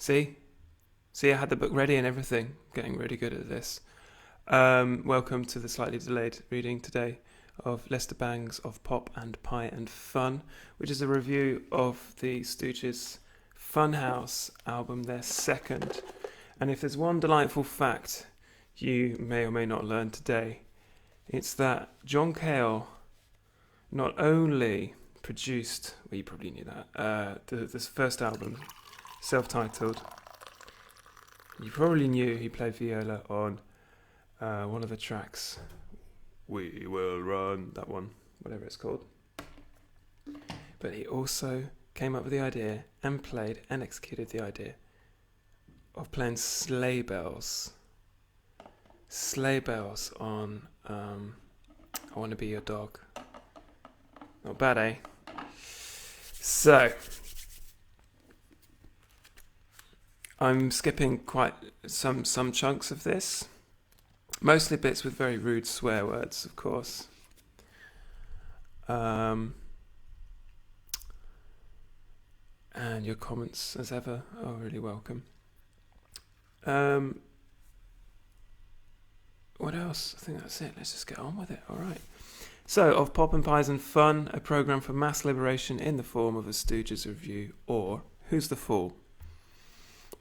See? See, I had the book ready and everything. Getting really good at this. Welcome to the slightly delayed reading today of Lester Bang's Of Pop and Pie and Fun, which is a review of the Stooges' Funhouse album, their second. And if there's one delightful fact you may or may not learn today, it's that John Cale not only produced, well, you probably knew that, this first album, self-titled. You probably knew he played viola on one of the tracks. We Will Run, that one, whatever it's called. But he also came up with the idea and played and executed the idea of playing sleigh bells. Sleigh bells on I Want to Be Your Dog. Not bad, eh? So, I'm skipping quite some chunks of this. Mostly bits with very rude swear words, of course. And your comments, as ever, are really welcome. What else? I think that's it. Let's just get on with it. All right. So, Of Pop and Pies and Fun, a programme for mass liberation in the form of a Stooges review, or Who's the Fool?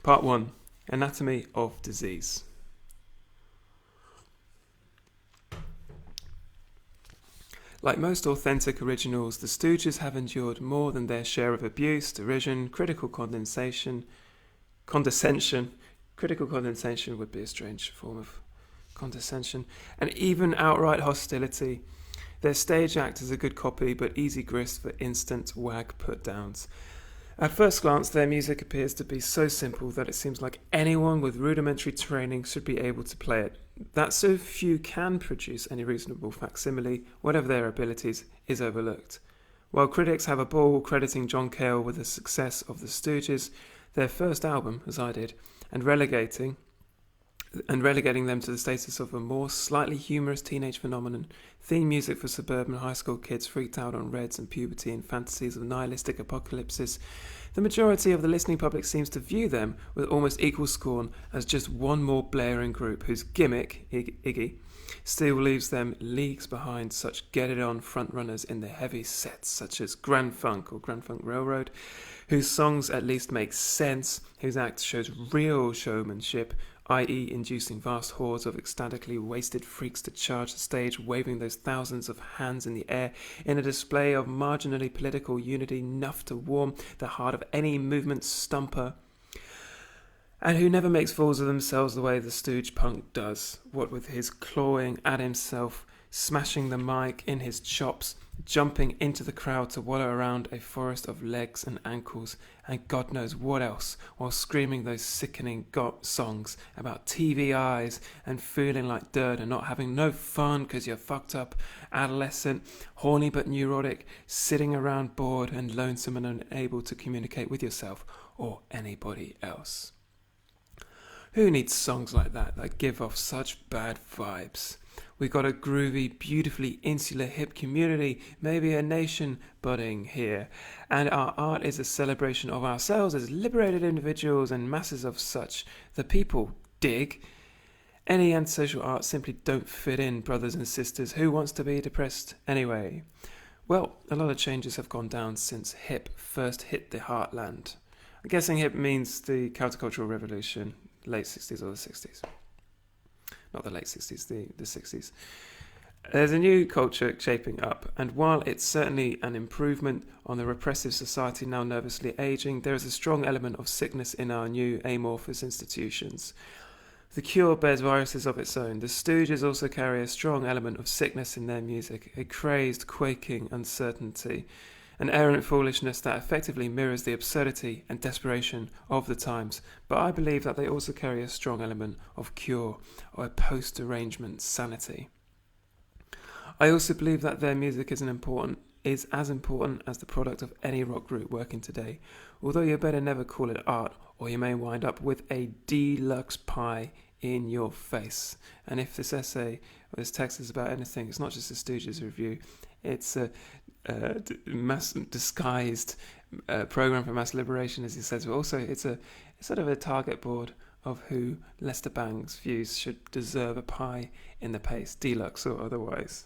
Part 1, Anatomy of Disease. Like most authentic originals, the Stooges have endured more than their share of abuse, derision, critical condescension. Critical condescension would be a strange form of condescension, and even outright hostility. Their stage act is a good copy, but easy grist for instant wag put-downs. At first glance, their music appears to be so simple that it seems like anyone with rudimentary training should be able to play it. That so few can produce any reasonable facsimile, whatever their abilities, is overlooked. While critics have a ball crediting John Cale with the success of the Stooges, their first album, as I did, and relegating them to the status of a more slightly humorous teenage phenomenon, theme music for suburban high school kids freaked out on reds and puberty and fantasies of nihilistic apocalypses, the majority of the listening public seems to view them with almost equal scorn as just one more blaring group whose gimmick, Iggy, still leaves them leagues behind such get-it-on frontrunners in the heavy sets such as Grand Funk or Grand Funk Railroad, whose songs at least make sense, whose act shows real showmanship, i.e. inducing vast hordes of ecstatically wasted freaks to charge the stage, waving those thousands of hands in the air in a display of marginally political unity enough to warm the heart of any movement stumper, and who never makes fools of themselves the way the stooge punk does, what with his clawing at himself, smashing the mic in his chops, jumping into the crowd to wallow around a forest of legs and ankles, and God knows what else, while screaming those sickening songs about TV eyes and feeling like dirt and not having no fun because you're fucked up, adolescent, horny but neurotic, sitting around bored and lonesome and unable to communicate with yourself or anybody else. Who needs songs like that give off such bad vibes? We've got a groovy, beautifully insular hip community, maybe a nation budding here, and our art is a celebration of ourselves as liberated individuals and masses of such. The people dig. Any antisocial art simply don't fit in, brothers and sisters. Who wants to be depressed anyway? Well, a lot of changes have gone down since hip first hit the heartland. I'm guessing hip means the countercultural revolution, late 60s or the 60s. Not the late 60s, the 60s. There's a new culture shaping up, and while it's certainly an improvement on the repressive society now nervously aging, there is a strong element of sickness in our new amorphous institutions. The Cure bears viruses of its own. The Stooges also carry a strong element of sickness in their music, a crazed, quaking uncertainty, an errant foolishness that effectively mirrors the absurdity and desperation of the times, but I believe that they also carry a strong element of Cure, or a post-arrangement sanity. I also believe that their music is as important as the product of any rock group working today, although you better never call it art, or you may wind up with a deluxe pie in your face. And if this essay or this text is about anything, it's not just a Stooges review, it's a disguised program for mass liberation, as he says, but also it's sort of a target board of who Lester Bang's views should deserve a pie in the paste, deluxe or otherwise.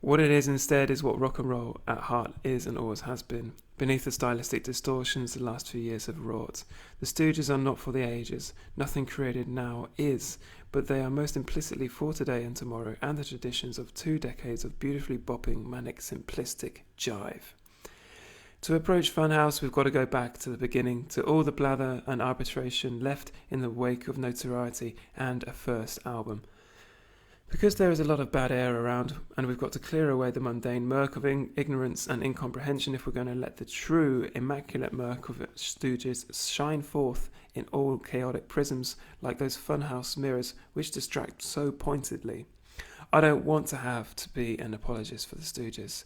What it is instead is what rock and roll at heart is and always has been, beneath the stylistic distortions the last few years have wrought. The Stooges are not for the ages, nothing created now is, but they are most implicitly for today and tomorrow, and the traditions of 2 decades of beautifully bopping, manic, simplistic jive. To approach Funhouse, we've got to go back to the beginning, to all the blather and arbitration left in the wake of notoriety and a first album. Because there is a lot of bad air around, and we've got to clear away the mundane murk of ignorance and incomprehension if we're going to let the true, immaculate murk of Stooges shine forth in all chaotic prisms like those funhouse mirrors which distract so pointedly. I don't want to have to be an apologist for the Stooges.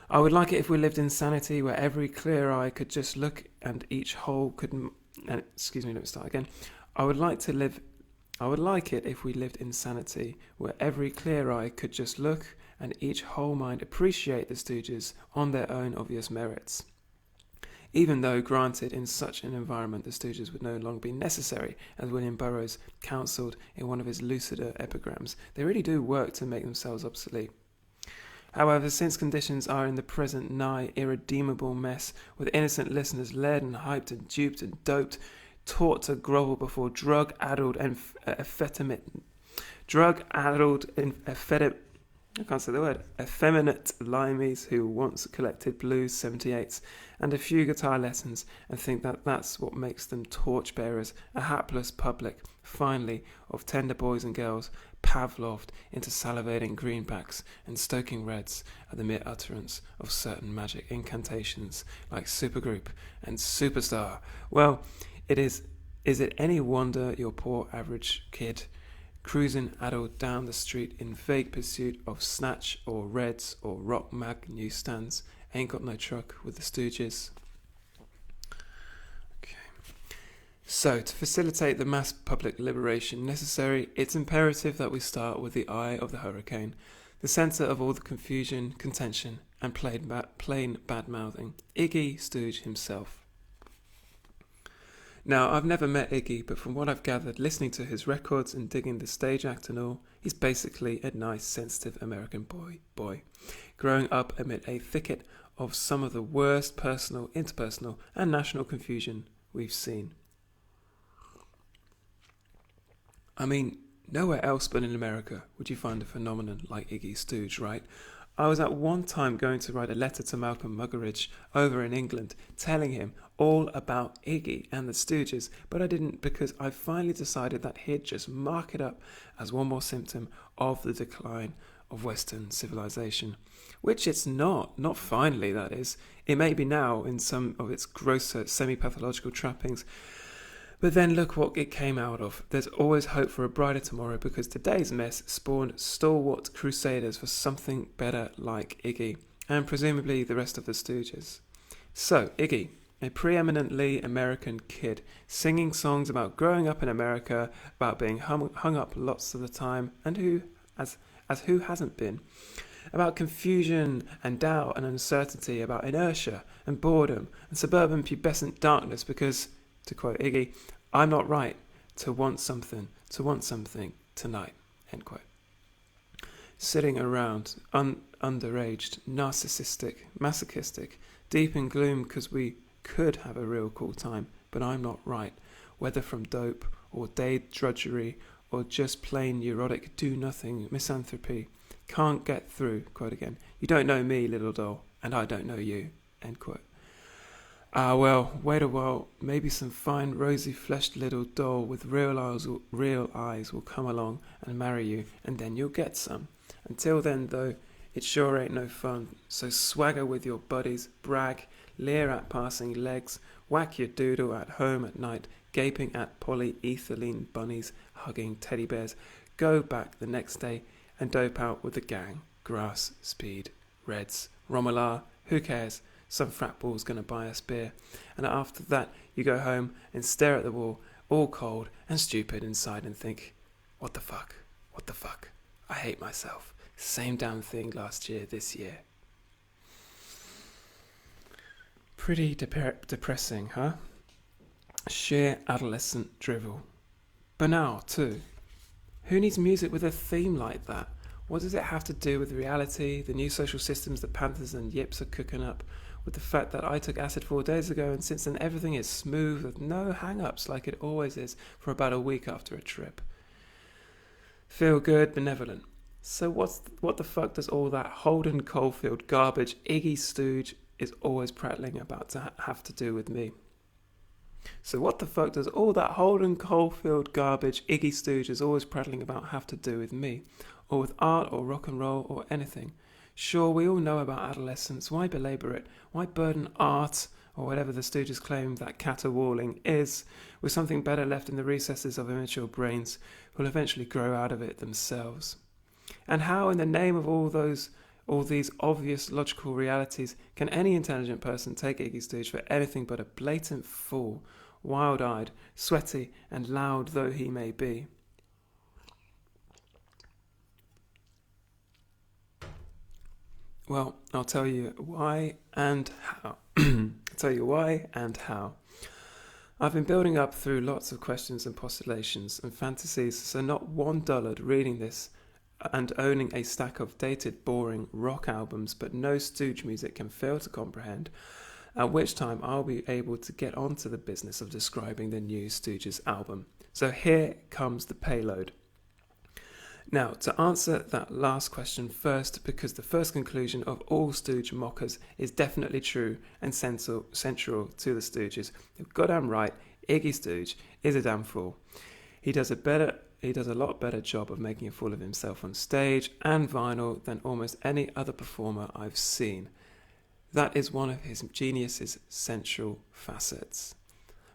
I would like it if we lived in sanity where every clear eye could just look and each hole could... excuse me, let me start again. I would like it if we lived in sanity, where every clear eye could just look and each whole mind appreciate the Stooges on their own obvious merits. Even though, granted, in such an environment the Stooges would no longer be necessary, as William Burroughs counselled in one of his lucider epigrams, they really do work to make themselves obsolete. However, since conditions are in the present nigh irredeemable mess, with innocent listeners led and hyped and duped and doped, taught to grovel before drug-addled effeminate limeys who once collected blues 78s and a few guitar lessons and think that that's what makes them torchbearers, a hapless public, finally, of tender boys and girls, Pavloved into salivating greenbacks and stoking reds at the mere utterance of certain magic incantations like supergroup and superstar. Well, is it any wonder your poor average kid, cruising addled down the street in vague pursuit of Snatch or Reds or Rock Mag newsstands, ain't got no truck with the Stooges? Okay. So, to facilitate the mass public liberation necessary, it's imperative that we start with the eye of the hurricane, the centre of all the confusion, contention, and plain bad-mouthing, Iggy Stooge himself. Now, I've never met Iggy, but from what I've gathered, listening to his records and digging the stage act and all, he's basically a nice, sensitive American boy, growing up amid a thicket of some of the worst personal, interpersonal, and national confusion we've seen. I mean, nowhere else but in America would you find a phenomenon like Iggy Stooge, right? I was at one time going to write a letter to Malcolm Muggeridge over in England, telling him all about Iggy and the Stooges, but I didn't because I finally decided that he'd just mark it up as one more symptom of the decline of Western civilization. Which it's not finally, that is. It may be now in some of its grosser semi-pathological trappings, but then look what it came out of. There's always hope for a brighter tomorrow because today's mess spawned stalwart crusaders for something better like Iggy, and presumably the rest of the Stooges. So, Iggy, a preeminently American kid, singing songs about growing up in America, about being hung up lots of the time, and who hasn't been? About confusion and doubt and uncertainty, about inertia and boredom and suburban pubescent darkness because, to quote Iggy, I'm not right to want something tonight, end quote. Sitting around, underaged, narcissistic, masochistic, deep in gloom because we could have a real cool time, but I'm not right, whether from dope or day drudgery or just plain neurotic do-nothing misanthropy. Can't get through, quote again. You don't know me, little doll, and I don't know you, end quote. Well, wait a while, maybe some fine rosy-fleshed little doll with real eyes will come along and marry you, and then you'll get some. Until then, though, it sure ain't no fun, so swagger with your buddies, brag, leer at passing legs, whack your doodle at home at night, gaping at polyethylene bunnies, hugging teddy bears, go back the next day and dope out with the gang, grass, speed, reds, Romola, who cares? Some frat ball's gonna buy us beer. And after that, you go home and stare at the wall, all cold and stupid inside and think, what the fuck? I hate myself. Same damn thing last year, this year. Pretty depressing, huh? Sheer adolescent drivel. Banal, too. Who needs music with a theme like that? What does it have to do with reality, the new social systems that Panthers and Yips are cooking up, with the fact that I took acid 4 days ago and since then everything is smooth with no hang-ups like it always is for about a week after a trip? Feel good, benevolent. So what the fuck does all that Holden Caulfield garbage Iggy Stooge is always prattling about to have to do with me? So what the fuck does all that Holden Caulfield garbage Iggy Stooge is always prattling about have to do with me? Or with art or rock and roll or anything? Sure, we all know about adolescence. Why belabour it? Why burden art, or whatever the Stooges claim that caterwauling is, with something better left in the recesses of immature brains who will eventually grow out of it themselves? And how, in the name of all these obvious logical realities, can any intelligent person take Iggy Stooge for anything but a blatant fool, wild-eyed, sweaty, and loud though he may be? Well, I'll tell you why and how. I've been building up through lots of questions and postulations and fantasies, so not one dullard reading this and owning a stack of dated, boring rock albums but no Stooge music can fail to comprehend, at which time I'll be able to get on to the business of describing the new Stooges album. So here comes the payload. Now, to answer that last question first, because the first conclusion of all Stooge mockers is definitely true and central to the Stooges. You're goddamn right, Iggy Stooge is a damn fool. He does a lot better job of making a fool of himself on stage and vinyl than almost any other performer I've seen. That is one of his genius's central facets.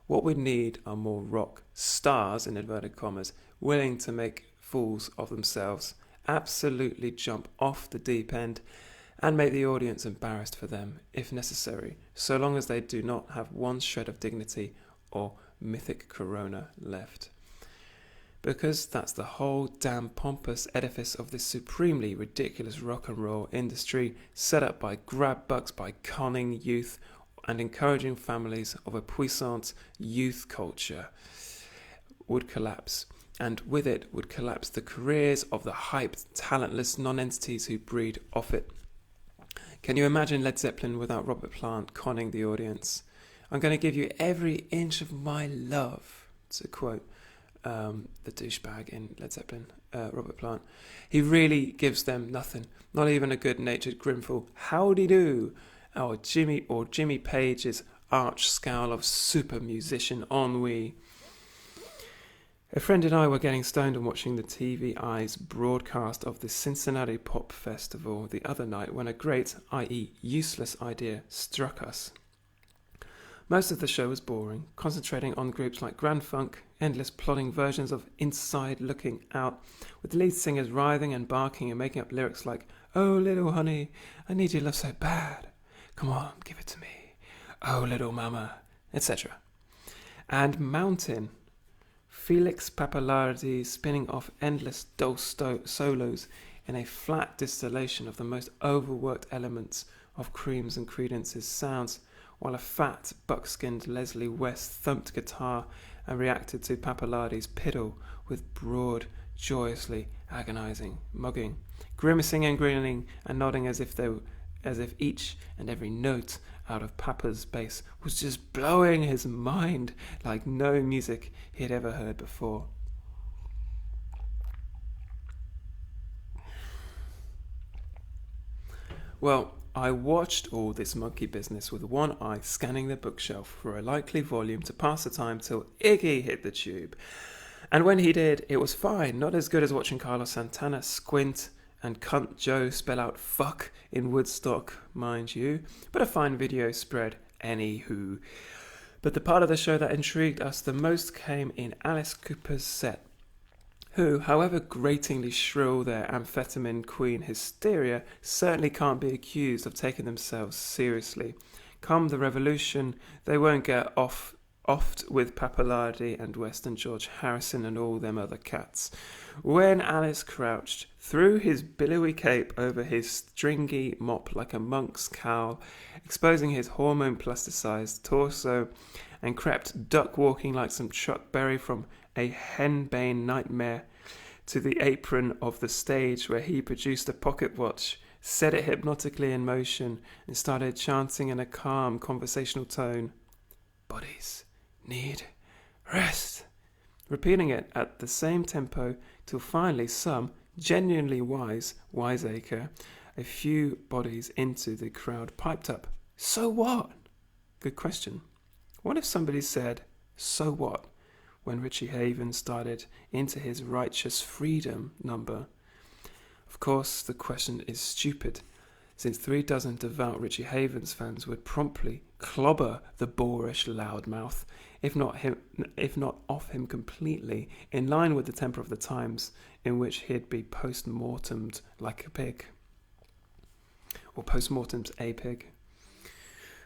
What we need are more rock stars, in inverted commas, willing to make fools of themselves, absolutely jump off the deep end and make the audience embarrassed for them, if necessary, so long as they do not have one shred of dignity or mythic corona left. Because that's the whole damn pompous edifice of this supremely ridiculous rock and roll industry, set up by grab bucks by conning youth and encouraging families of a puissant youth culture, would collapse. And with it would collapse the careers of the hyped, talentless non-entities who breed off it. Can you imagine Led Zeppelin without Robert Plant conning the audience? I'm going to give you every inch of my love, to quote the douchebag in Led Zeppelin, Robert Plant. He really gives them nothing, not even a good-natured grimful howdy-do, or Jimmy Page's arch scowl of super musician ennui. A friend and I were getting stoned and watching the TV Eyes broadcast of the Cincinnati Pop Festival the other night when a great, i.e. useless idea struck us. Most of the show was boring, concentrating on groups like Grand Funk, endless plodding versions of Inside Looking Out, with lead singers writhing and barking and making up lyrics like, "Oh little honey, I need your love so bad. Come on, give it to me. Oh little mama," etc. And Mountain, Felix Pappalardi spinning off endless dulce solos in a flat distillation of the most overworked elements of Cream's and Creedence's sounds, while a fat, buck-skinned Leslie West thumped guitar and reacted to Pappalardi's piddle with broad, joyously agonizing mugging, grimacing and grinning and nodding as if each and every note out of Papa's bass was just blowing his mind like no music he had ever heard before. Well, I watched all this monkey business with one eye scanning the bookshelf for a likely volume to pass the time till Iggy hit the tube. And when he did, it was fine, not as good as watching Carlos Santana squint and Cunt Joe spell out fuck in Woodstock, mind you, but a fine video spread anywho. But the part of the show that intrigued us the most came in Alice Cooper's set, who, however gratingly shrill their amphetamine queen hysteria, certainly can't be accused of taking themselves seriously. Come the revolution, they won't get oft with Pappalardi and West and George Harrison and all them other cats. When Alice crouched, threw his billowy cape over his stringy mop like a monk's cowl, exposing his hormone-plasticized torso, and crept duck-walking like some Chuck Berry from a henbane nightmare to the apron of the stage, where he produced a pocket watch, set it hypnotically in motion, and started chanting in a calm, conversational tone, "Bodies need rest," repeating it at the same tempo till finally some genuinely wise wiseacre, a few bodies into the crowd, piped up, "So what?" Good question. What if somebody said, "So what?" when Richie Havens started into his Righteous Freedom number? Of course, the question is stupid, since 36 devout Richie Havens fans would promptly clobber the boorish loudmouth, if not off him completely, in line with the temper of the times, in which he'd be post-mortemed like a pig. Or post-mortem's a pig.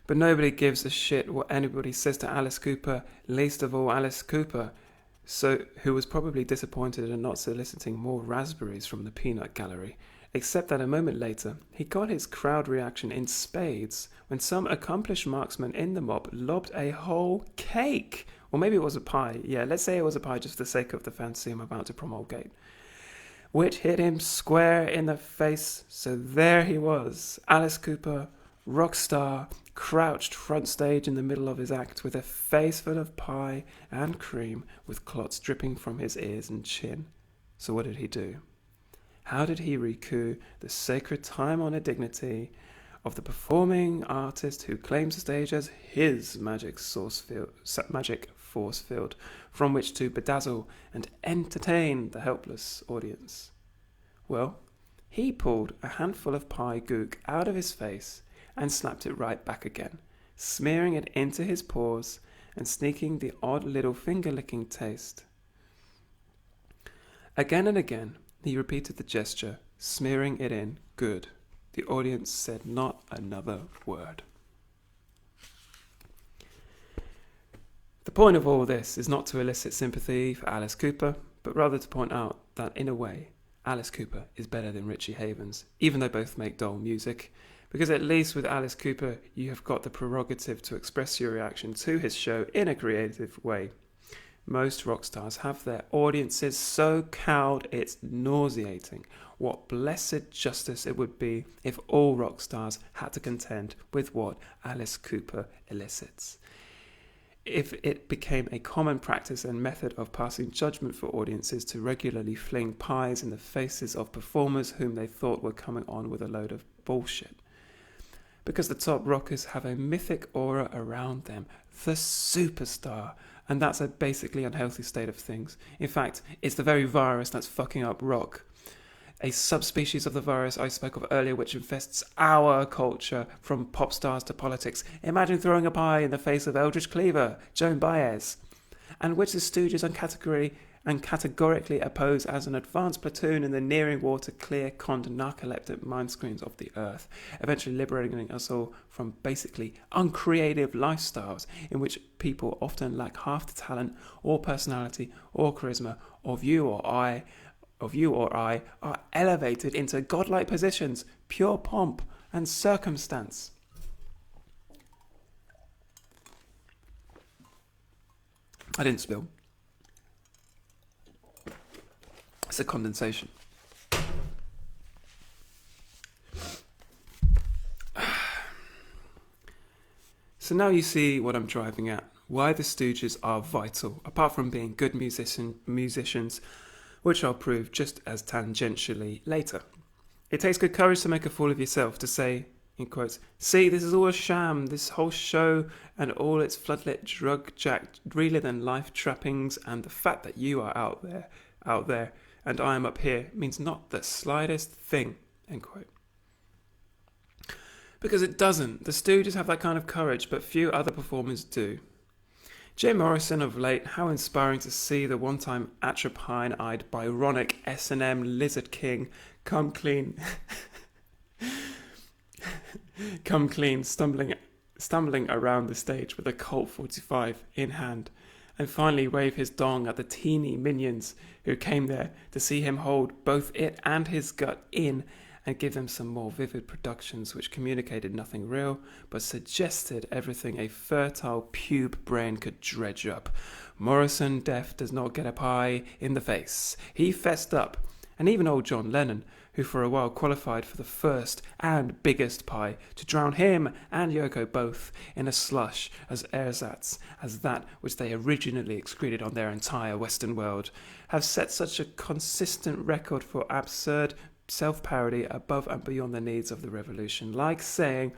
But nobody gives a shit what anybody says to Alice Cooper, least of all Alice Cooper, who was probably disappointed in not soliciting more raspberries from the peanut gallery, except that a moment later he got his crowd reaction in spades when some accomplished marksman in the mob lobbed a whole cake, or maybe it was a pie, let's say it was a pie just for the sake of the fancy I'm about to promulgate, which hit him square in the face. So there he was, Alice Cooper, rock star, crouched front stage in the middle of his act with a face full of pie and cream, with clots dripping from his ears and chin. So what did he do? How did he recoup the sacred time-honored dignity of the performing artist who claims the stage as his magic force field from which to bedazzle and entertain the helpless audience? Well, he pulled a handful of pie gook out of his face and slapped it right back again, smearing it into his paws and sneaking the odd little finger-licking taste. Again and again, he repeated the gesture, smearing it in good. The audience said not another word. The point of all this is not to elicit sympathy for Alice Cooper, but rather to point out that, in a way, Alice Cooper is better than Richie Havens, even though both make dull music, because at least with Alice Cooper, you have got the prerogative to express your reaction to his show in a creative way. Most rock stars have their audiences so cowed it's nauseating. What blessed justice it would be if all rock stars had to contend with what Alice Cooper elicits. If it became a common practice and method of passing judgment for audiences to regularly fling pies in the faces of performers whom they thought were coming on with a load of bullshit. Because the top rockers have a mythic aura around them, the superstar, and that's a basically unhealthy state of things. In fact, it's the very virus that's fucking up rock. A subspecies of the virus I spoke of earlier, which infests our culture from pop stars to politics. Imagine throwing a pie in the face of Eldridge Cleaver, Joan Baez, and which the Stooges categorically oppose as an advanced platoon in the nearing war to clear conned narcoleptic mind screens of the earth, eventually liberating us all from basically uncreative lifestyles in which people often lack half the talent or personality or charisma of you or I are elevated into godlike positions, pure pomp and circumstance. I didn't spill. It's a condensation. So now you see what I'm driving at. Why the Stooges are vital, apart from being good musicians, which I'll prove just as tangentially later. It takes good courage to make a fool of yourself, to say, in quotes, "See, this is all a sham, this whole show and all its floodlit drug-jacked, realer-than-life trappings, and the fact that you are out there, and I am up here, means not the slightest thing," end quote. Because it doesn't. The Stooges have that kind of courage, but few other performers do. Jim Morrison of late, how inspiring to see the one-time atropine-eyed, Byronic S&M Lizard King come clean, stumbling around the stage with a Colt 45 in hand, and finally wave his dong at the teeny minions who came there to see him hold both it and his gut in and give them some more vivid productions which communicated nothing real, but suggested everything a fertile pube brain could dredge up. Morrison Deaf does not get a pie in the face. He fessed up. And even old John Lennon, who for a while qualified for the first and biggest pie, to drown him and Yoko both in a slush as ersatz as that which they originally excreted on their entire Western world, have set such a consistent record for absurd self-parody above and beyond the needs of the revolution, like saying,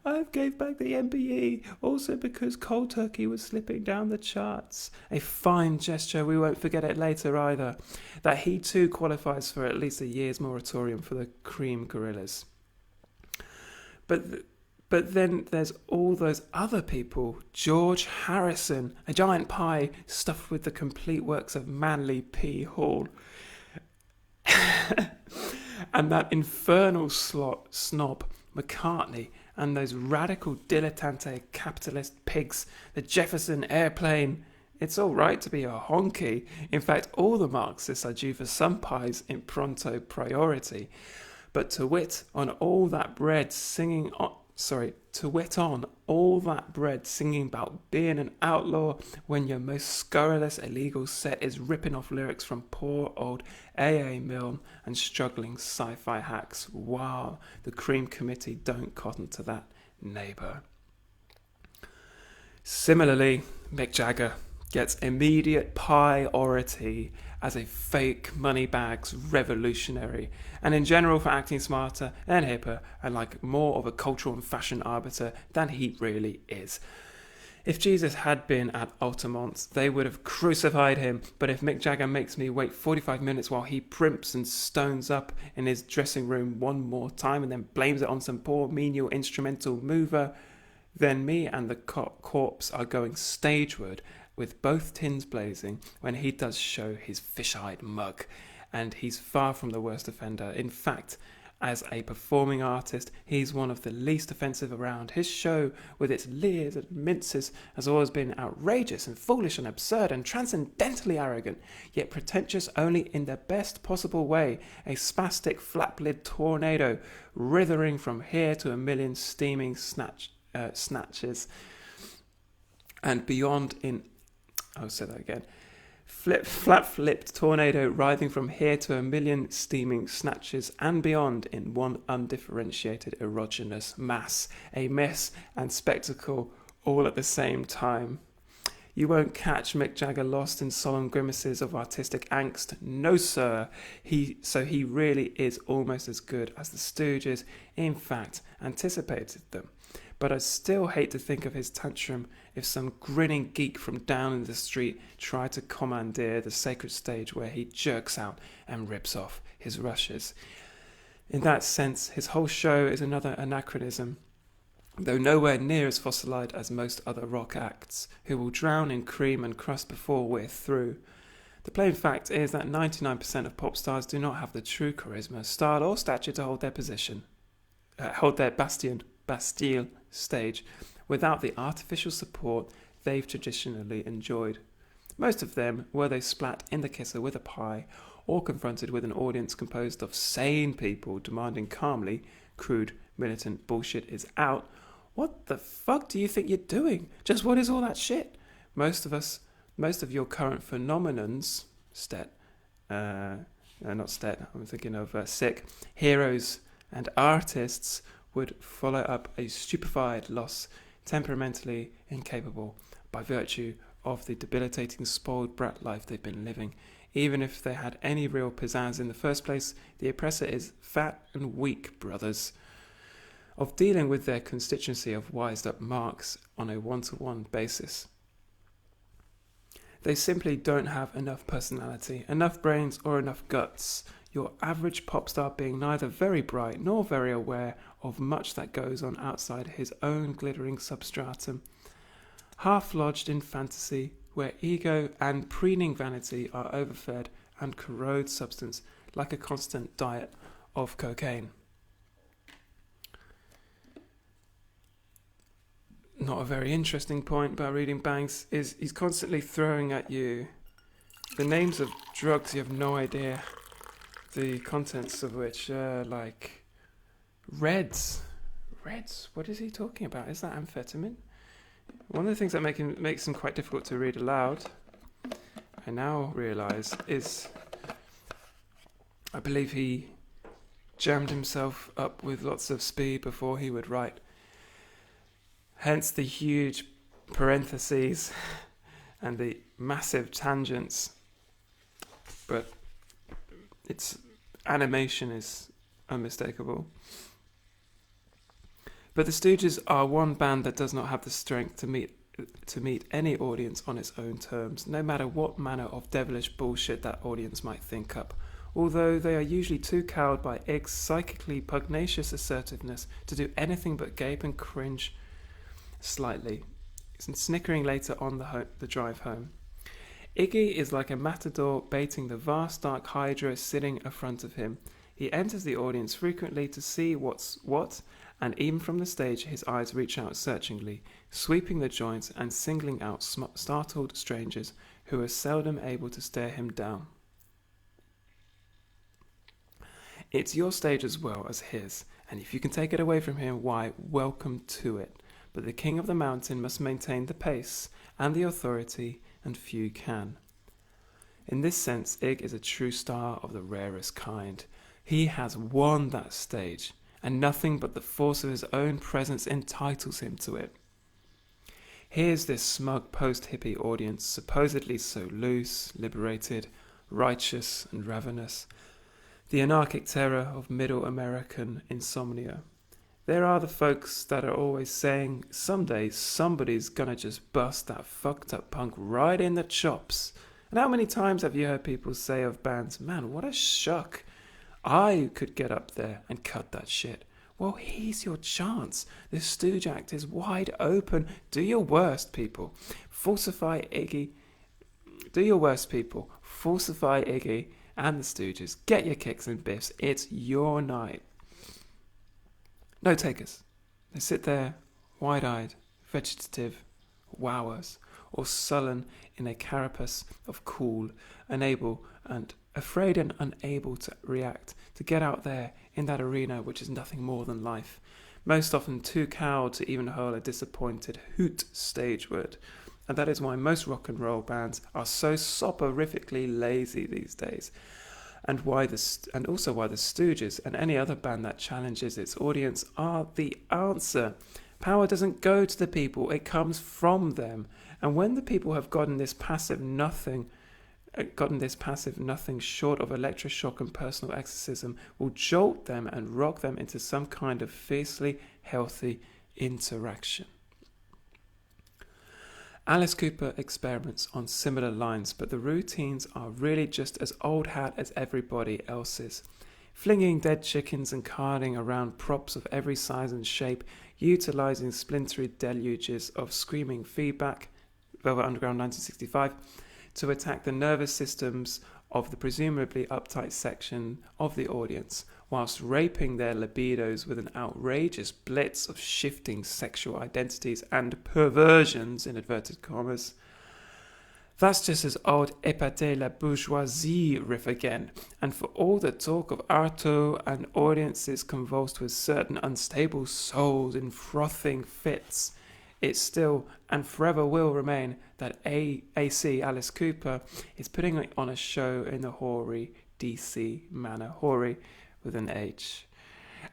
"I've gave back the MBE also because Cold Turkey was slipping down the charts." A fine gesture, we won't forget it later either. That he too qualifies for at least a year's moratorium for the Creem gorillas. But then there's all those other people. George Harrison, a giant pie stuffed with the complete works of Manly P. Hall. And that infernal snob McCartney, and those radical dilettante capitalist pigs, the Jefferson Airplane. It's all right to be a honky. In fact, all the Marxists are due for some pies in pronto priority. But to wit on all that bread singing about being an outlaw when your most scurrilous illegal set is ripping off lyrics from poor old A.A. Milne and struggling sci-fi hacks. Wow, the Cream Committee don't cotton to that neighbour. Similarly, Mick Jagger gets immediate priority as a fake moneybags revolutionary, and in general for acting smarter and hipper and like more of a cultural and fashion arbiter than he really is. If Jesus had been at Altamont, they would have crucified him, but if Mick Jagger makes me wait 45 minutes while he primps and stones up in his dressing room one more time and then blames it on some poor menial instrumental mover, then me and the corpse are going stageward with both tins blazing when he does show his fish-eyed mug. And he's far from the worst offender. In fact, as a performing artist, he's one of the least offensive around. His show, with its leers and minces, has always been outrageous and foolish and absurd and transcendently arrogant, yet pretentious only in the best possible way, a spastic flap-lid tornado writhing from here to a million steaming snatches and beyond in... I'll say that again. Flat-flipped tornado writhing from here to a million steaming snatches and beyond in one undifferentiated erogenous mass, a mess and spectacle all at the same time. You won't catch Mick Jagger lost in solemn grimaces of artistic angst. No, sir. He really is almost as good as the Stooges, in fact, anticipated them. But I still hate to think of his tantrum if some grinning geek from down in the street tried to commandeer the sacred stage where he jerks out and rips off his rushes. In that sense, his whole show is another anachronism, though nowhere near as fossilized as most other rock acts, who will drown in cream and crust before we're through. The plain fact is that 99% of pop stars do not have the true charisma, style or stature to hold their Bastille stage without the artificial support they've traditionally enjoyed. Most of them, were they splat in the kisser with a pie or confronted with an audience composed of sane people demanding calmly, crude, militant bullshit is out, what the fuck do you think you're doing? Just what is all that shit? Most of your current phenomenons, sick, heroes and artists would follow up a stupefied loss, temperamentally incapable by virtue of the debilitating spoiled brat life they've been living. Even if they had any real pizzazz in the first place, the oppressor is fat and weak, brothers, of dealing with their constituency of wised-up marks on a one-to-one basis. They simply don't have enough personality, enough brains, or enough guts. Your average pop star being neither very bright nor very aware of much that goes on outside his own glittering substratum. Half lodged in fantasy, where ego and preening vanity are overfed and corrode substance like a constant diet of cocaine. Not a very interesting point about reading Banks is he's constantly throwing at you the names of drugs you have no idea the contents of which, like Reds. Reds? What is he talking about? Is that amphetamine? One of the things that makes them quite difficult to read aloud, I now realise, is I believe he jammed himself up with lots of speed before he would write. Hence the huge parentheses and the massive tangents. But its animation is unmistakable. But the Stooges are one band that does not have the strength to meet any audience on its own terms, no matter what manner of devilish bullshit that audience might think up. Although they are usually too cowed by Ig's psychically pugnacious assertiveness to do anything but gape and cringe slightly, snickering later on the drive home. Iggy is like a matador baiting the vast dark hydra sitting in front of him. He enters the audience frequently to see what's what, and even from the stage his eyes reach out searchingly, sweeping the joints and singling out startled strangers who are seldom able to stare him down. It's your stage as well as his, and if you can take it away from him, why, welcome to it. But the king of the mountain must maintain the pace and the authority, and few can. In this sense, Ig is a true star of the rarest kind. He has won that stage, and nothing but the force of his own presence entitles him to it. Here's this smug post-hippie audience, supposedly so loose, liberated, righteous, and ravenous. The anarchic terror of middle American insomnia. There are the folks that are always saying, someday somebody's gonna just bust that fucked up punk right in the chops. And how many times have you heard people say of bands, man, what a shuck. I could get up there and cut that shit. Well, here's your chance. The Stooge Act is wide open. Do your worst, people. Falsify Iggy. Do your worst, people. Falsify Iggy and the Stooges. Get your kicks and biffs. It's your night. No takers. They sit there, wide-eyed, vegetative, wowers, or sullen in a carapace of cool, unable and afraid and unable to react, to get out there in that arena which is nothing more than life, most often too cowed to even hurl a disappointed hoot stageward. And that is why most rock and roll bands are so soporifically lazy these days. And also why the Stooges and any other band that challenges its audience are the answer. Power doesn't go to the people, it comes from them. And when the people have gotten this passive nothing short of electroshock and personal exorcism, will jolt them and rock them into some kind of fiercely healthy interaction. Alice Cooper experiments on similar lines, but the routines are really just as old hat as everybody else's. Flinging dead chickens and carting around props of every size and shape, utilising splintery deluges of screaming feedback, Velvet Underground 1965, to attack the nervous systems of the presumably uptight section of the audience, whilst raping their libidos with an outrageous blitz of shifting sexual identities and perversions, in inverted commas. That's just as old Épater la bourgeoisie riff again, and for all the talk of Artaud and audiences convulsed with certain unstable souls in frothing fits, it still and forever will remain that AC Alice Cooper is putting on a show in the hoary DC manner, hoary with an H,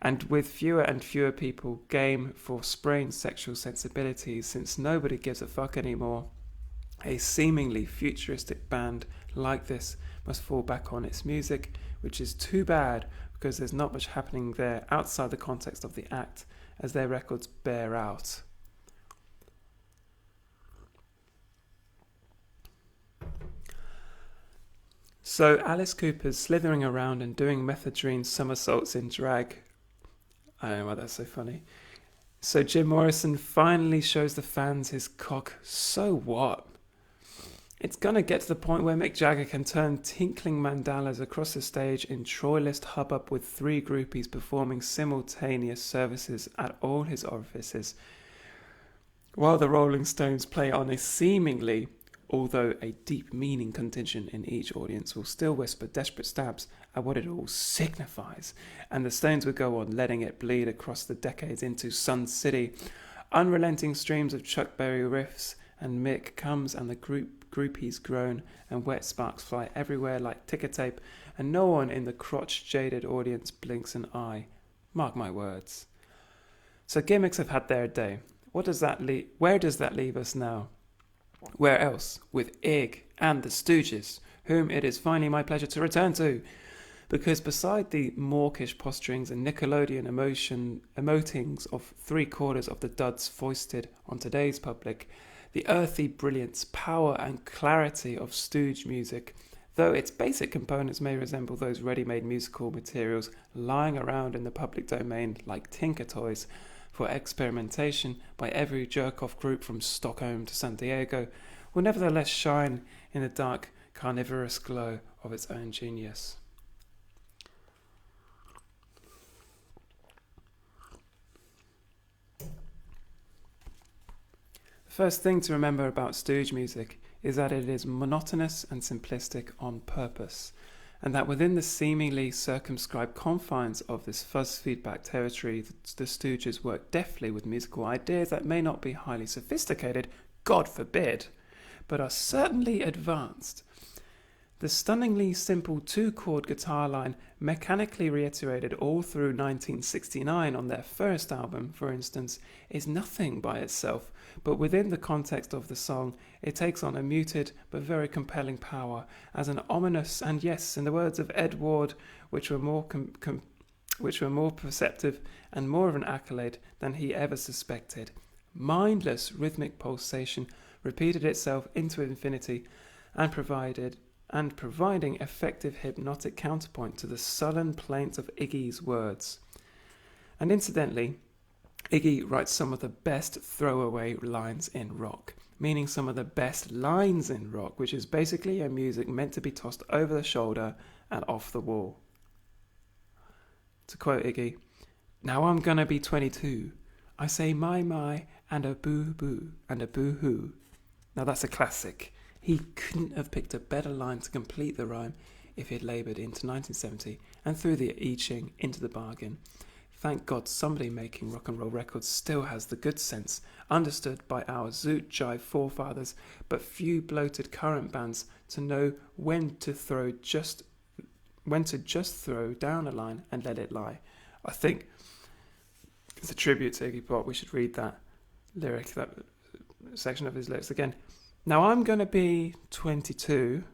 and with fewer and fewer people game for sprained sexual sensibilities, since nobody gives a fuck anymore. A seemingly futuristic band like this must fall back on its music, which is too bad because there's not much happening there outside the context of the act, as their records bear out. So Alice Cooper's slithering around and doing methadone somersaults in drag. I don't know why that's so funny. So Jim Morrison finally shows the fans his cock. So what? It's gonna get to the point where Mick Jagger can turn tinkling mandalas across the stage in Troy-list hubbub with 3 groupies performing simultaneous services at all his orifices, while the Rolling Stones play on a seemingly although a deep meaning contingent in each audience will still whisper desperate stabs at what it all signifies, and the Stones would go on letting it bleed across the decades into Sun City. Unrelenting streams of Chuck Berry riffs, and Mick comes and the groupies groan, and wet sparks fly everywhere like ticker tape, and no one in the crotch-jaded audience blinks an eye. Mark my words. So gimmicks have had their day. Where does that leave us now? Where else? With Ig and the Stooges, whom it is finally my pleasure to return to. Because beside the mawkish posturings and Nickelodeon emotings of 3/4 of the duds foisted on today's public, the earthy brilliance, power and clarity of Stooge music, though its basic components may resemble those ready-made musical materials lying around in the public domain like Tinker Toys for experimentation by every jerk-off group from Stockholm to San Diego, will nevertheless shine in the dark, carnivorous glow of its own genius. The first thing to remember about Stooge music is that it is monotonous and simplistic on purpose, and that within the seemingly circumscribed confines of this fuzz feedback territory, the Stooges work deftly with musical ideas that may not be highly sophisticated, God forbid, but are certainly advanced. The stunningly simple 2-chord guitar line, mechanically reiterated all through 1969 on their first album, for instance, is nothing by itself, but within the context of the song, it takes on a muted but very compelling power as an ominous and, yes, in the words of Ed Ward, which were more perceptive and more of an accolade than he ever suspected. Mindless rhythmic pulsation repeated itself into infinity and providing effective hypnotic counterpoint to the sullen plaint of Iggy's words. And incidentally, Iggy writes some of the best throwaway lines in rock, meaning some of the best lines in rock, which is basically a music meant to be tossed over the shoulder and off the wall. To quote Iggy, "Now I'm gonna be 22. I say my, and a boo-boo, and a boo-hoo." Now that's a classic. He couldn't have picked a better line to complete the rhyme if he'd laboured into 1970 and threw the I Ching into the bargain. Thank God somebody making rock and roll records still has the good sense, understood by our zoot jive forefathers, but few bloated current bands, to know when to just throw down a line and let it lie. I think it's a tribute to Iggy Pop. We should read that section of his lyrics again. "Now I'm gonna be 22.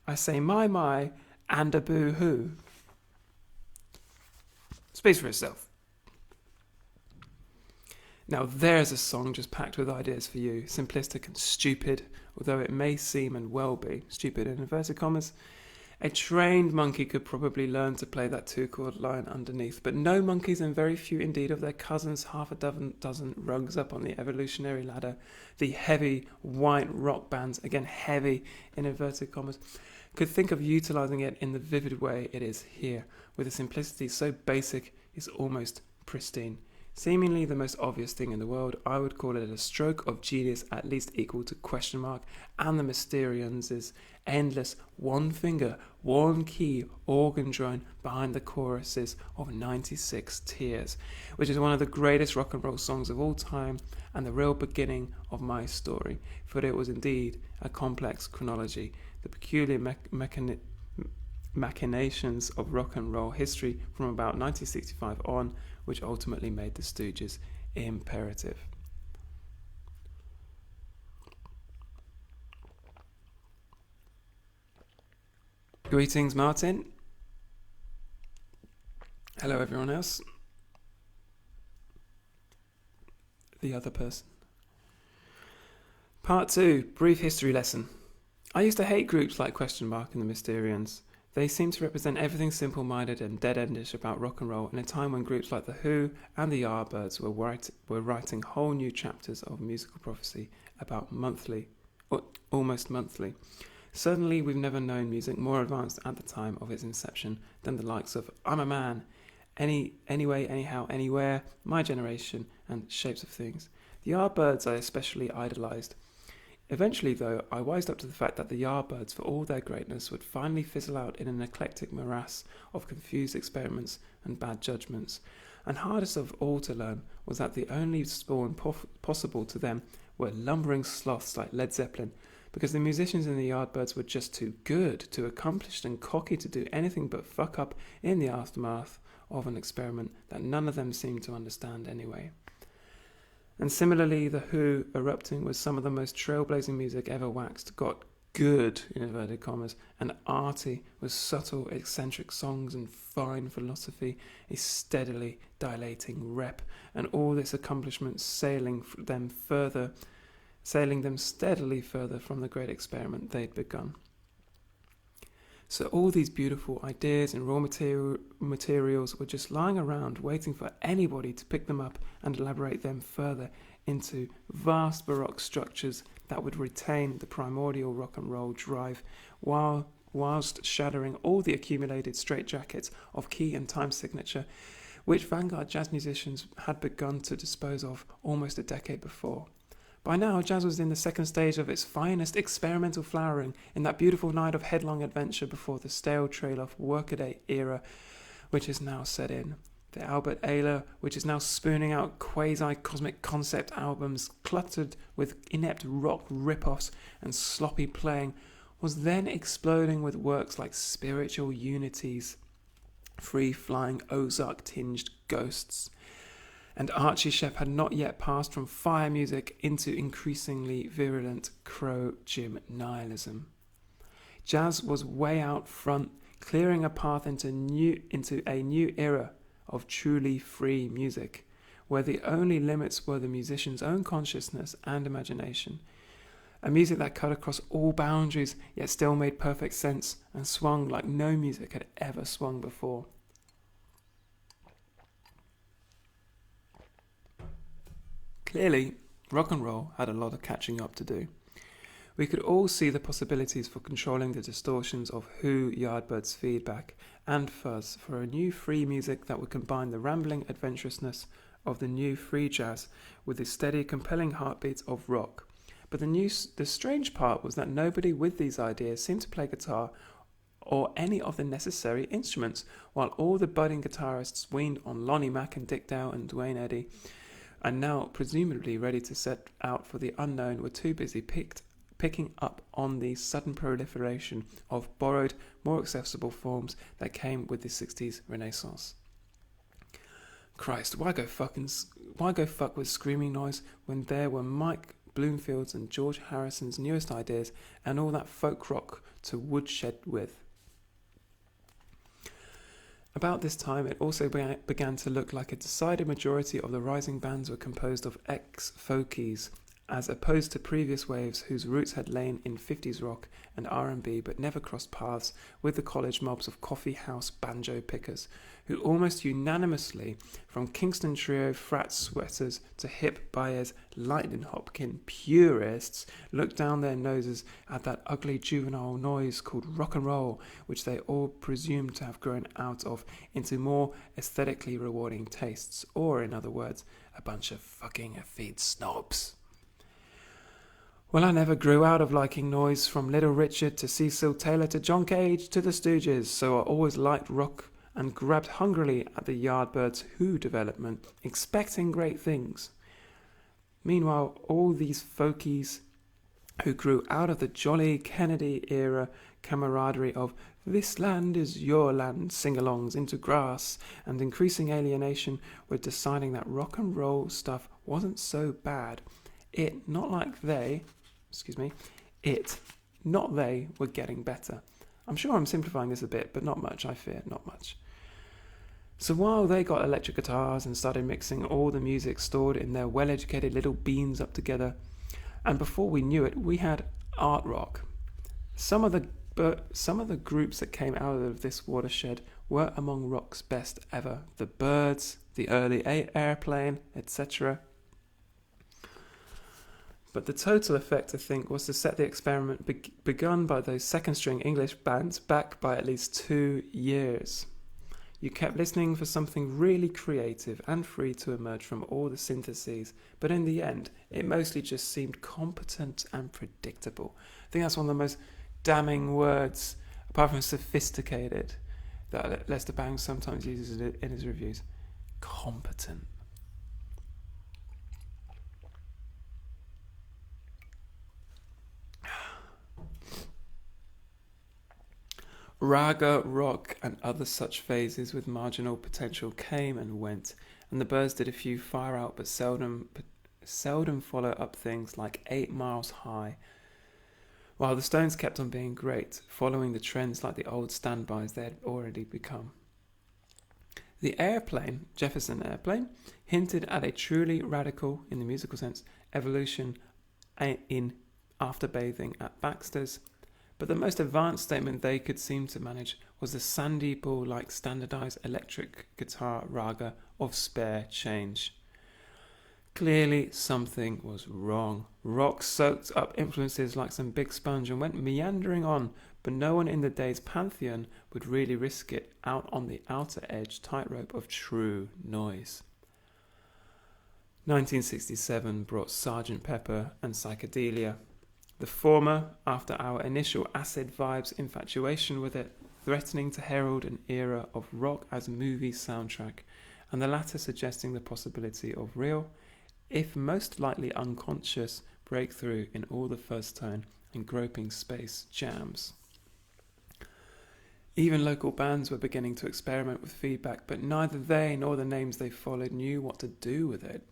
I say my, and a boo-hoo." Speaks for itself. Now there's a song just packed with ideas for you, simplistic and stupid, although it may seem and well be, stupid in inverted commas. A trained monkey could probably learn to play that 2-chord line underneath, but no monkeys, and very few indeed of their cousins, half a dozen rungs up on the evolutionary ladder, the heavy white rock bands, again heavy in inverted commas, could think of utilising it in the vivid way it is here, with a simplicity so basic it's almost pristine. Seemingly the most obvious thing in the world, I would call it a stroke of genius at least equal to Question Mark and the Mysterians' endless one finger, one key organ drone behind the choruses of 96 Tears, which is one of the greatest rock and roll songs of all time and the real beginning of my story, for it was indeed a complex chronology, the peculiar machinations of rock and roll history from about 1965 on, which ultimately made the Stooges imperative. Greetings, Martin. Hello, everyone else. The other person. Part 2, brief history lesson. I used to hate groups like Question Mark and the Mysterians. They seem to represent everything simple-minded and dead-endish about rock and roll in a time when groups like The Who and the Yardbirds were writing whole new chapters of musical prophecy about almost monthly. Certainly, we've never known music more advanced at the time of its inception than the likes of I'm a Man, Anyway, Anyhow, Anywhere, My Generation, and Shapes of Things. The Yardbirds I especially idolised. Eventually, though, I wised up to the fact that the Yardbirds, for all their greatness, would finally fizzle out in an eclectic morass of confused experiments and bad judgments. And hardest of all to learn was that the only spawn possible to them were lumbering sloths like Led Zeppelin, because the musicians in the Yardbirds were just too good, too accomplished and cocky to do anything but fuck up in the aftermath of an experiment that none of them seemed to understand anyway. And similarly, The Who, erupting with some of the most trailblazing music ever waxed, got good, in inverted commas, and arty with subtle, eccentric songs and fine philosophy, a steadily dilating rep, and all this accomplishment sailing them steadily further from the great experiment they'd begun. So all these beautiful ideas and raw materials were just lying around waiting for anybody to pick them up and elaborate them further into vast baroque structures that would retain the primordial rock and roll drive whilst shattering all the accumulated straitjackets of key and time signature which vanguard jazz musicians had begun to dispose of almost a decade before. By now, jazz was in the second stage of its finest experimental flowering in that beautiful night of headlong adventure before the stale trail-off workaday era which is now set in. The Albert Ayler, which is now spooning out quasi-cosmic concept albums cluttered with inept rock rip-offs and sloppy playing, was then exploding with works like Spiritual Unities, free-flying Ozark-tinged Ghosts, and Archie Shepp had not yet passed from fire music into increasingly virulent Crow Jim nihilism. Jazz was way out front, clearing a path into a new era of truly free music, where the only limits were the musician's own consciousness and imagination. A music that cut across all boundaries, yet still made perfect sense and swung like no music had ever swung before. Clearly, rock and roll had a lot of catching up to do. We could all see the possibilities for controlling the distortions of Who Yardbirds' feedback and fuzz for a new free music that would combine the rambling adventurousness of the new free jazz with the steady, compelling heartbeats of rock. But the strange part was that nobody with these ideas seemed to play guitar or any of the necessary instruments, while all the budding guitarists weaned on Lonnie Mack and Dick Dow and Dwayne Eddy, and now presumably ready to set out for the unknown, were too busy picking up on the sudden proliferation of borrowed, more accessible forms that came with the 60s Renaissance. Christ, why go fuck with screaming noise when there were Mike Bloomfield's and George Harrison's newest ideas and all that folk rock to woodshed with? About this time, it also began to look like a decided majority of the rising bands were composed of ex-folkies, as opposed to previous waves whose roots had lain in 50s rock and R&B but never crossed paths with the college mobs of coffee house banjo pickers, who almost unanimously, from Kingston Trio frat sweaters to Hip Baez Lightning Hopkin purists, looked down their noses at that ugly juvenile noise called rock and roll, which they all presumed to have grown out of into more aesthetically rewarding tastes, or in other words, a bunch of fucking effete snobs. Well, I never grew out of liking noise, from Little Richard to Cecil Taylor to John Cage to the Stooges, so I always liked rock and grabbed hungrily at the Yardbirds' Who development, expecting great things. Meanwhile, all these folkies who grew out of the jolly Kennedy-era camaraderie of "this land is your land" sing-alongs into grass and increasing alienation were deciding that rock and roll stuff wasn't so bad. Not they were getting better. I'm sure I'm simplifying this a bit, but not much, I fear, not much. So while they got electric guitars and started mixing all the music stored in their well-educated little beans up together, and before we knew it, we had art rock. Some of the groups that came out of this watershed were among rock's best ever. The Byrds, the early Airplane, etc. But the total effect, I think, was to set the experiment begun by those second-string English bands back by at least 2 years. You kept listening for something really creative and free to emerge from all the syntheses, but in the end, it mostly just seemed competent and predictable. I think that's one of the most damning words, apart from sophisticated, that Lester Bangs sometimes uses in his reviews. Competent. Raga, rock, and other such phases with marginal potential came and went, and the Byrds did a few far out but seldom follow up things like 8 Miles High, while the Stones kept on being great, following the trends like the old standbys they had already become. The Airplane, Jefferson Airplane, hinted at a truly radical, in the musical sense, evolution in after bathing at Baxter's, but the most advanced statement they could seem to manage was the Sandy Ball-like standardized electric guitar raga of Spare Change. Clearly something was wrong. Rock soaked up influences like some big sponge and went meandering on, but no one in the day's pantheon would really risk it out on the outer edge tightrope of true noise. 1967 brought Sgt. Pepper and Psychedelia. The former, after our initial acid vibes infatuation with it, threatening to herald an era of rock as movie soundtrack, and the latter suggesting the possibility of real, if most likely unconscious, breakthrough in all the first tone and groping space jams. Even local bands were beginning to experiment with feedback, but neither they nor the names they followed knew what to do with it.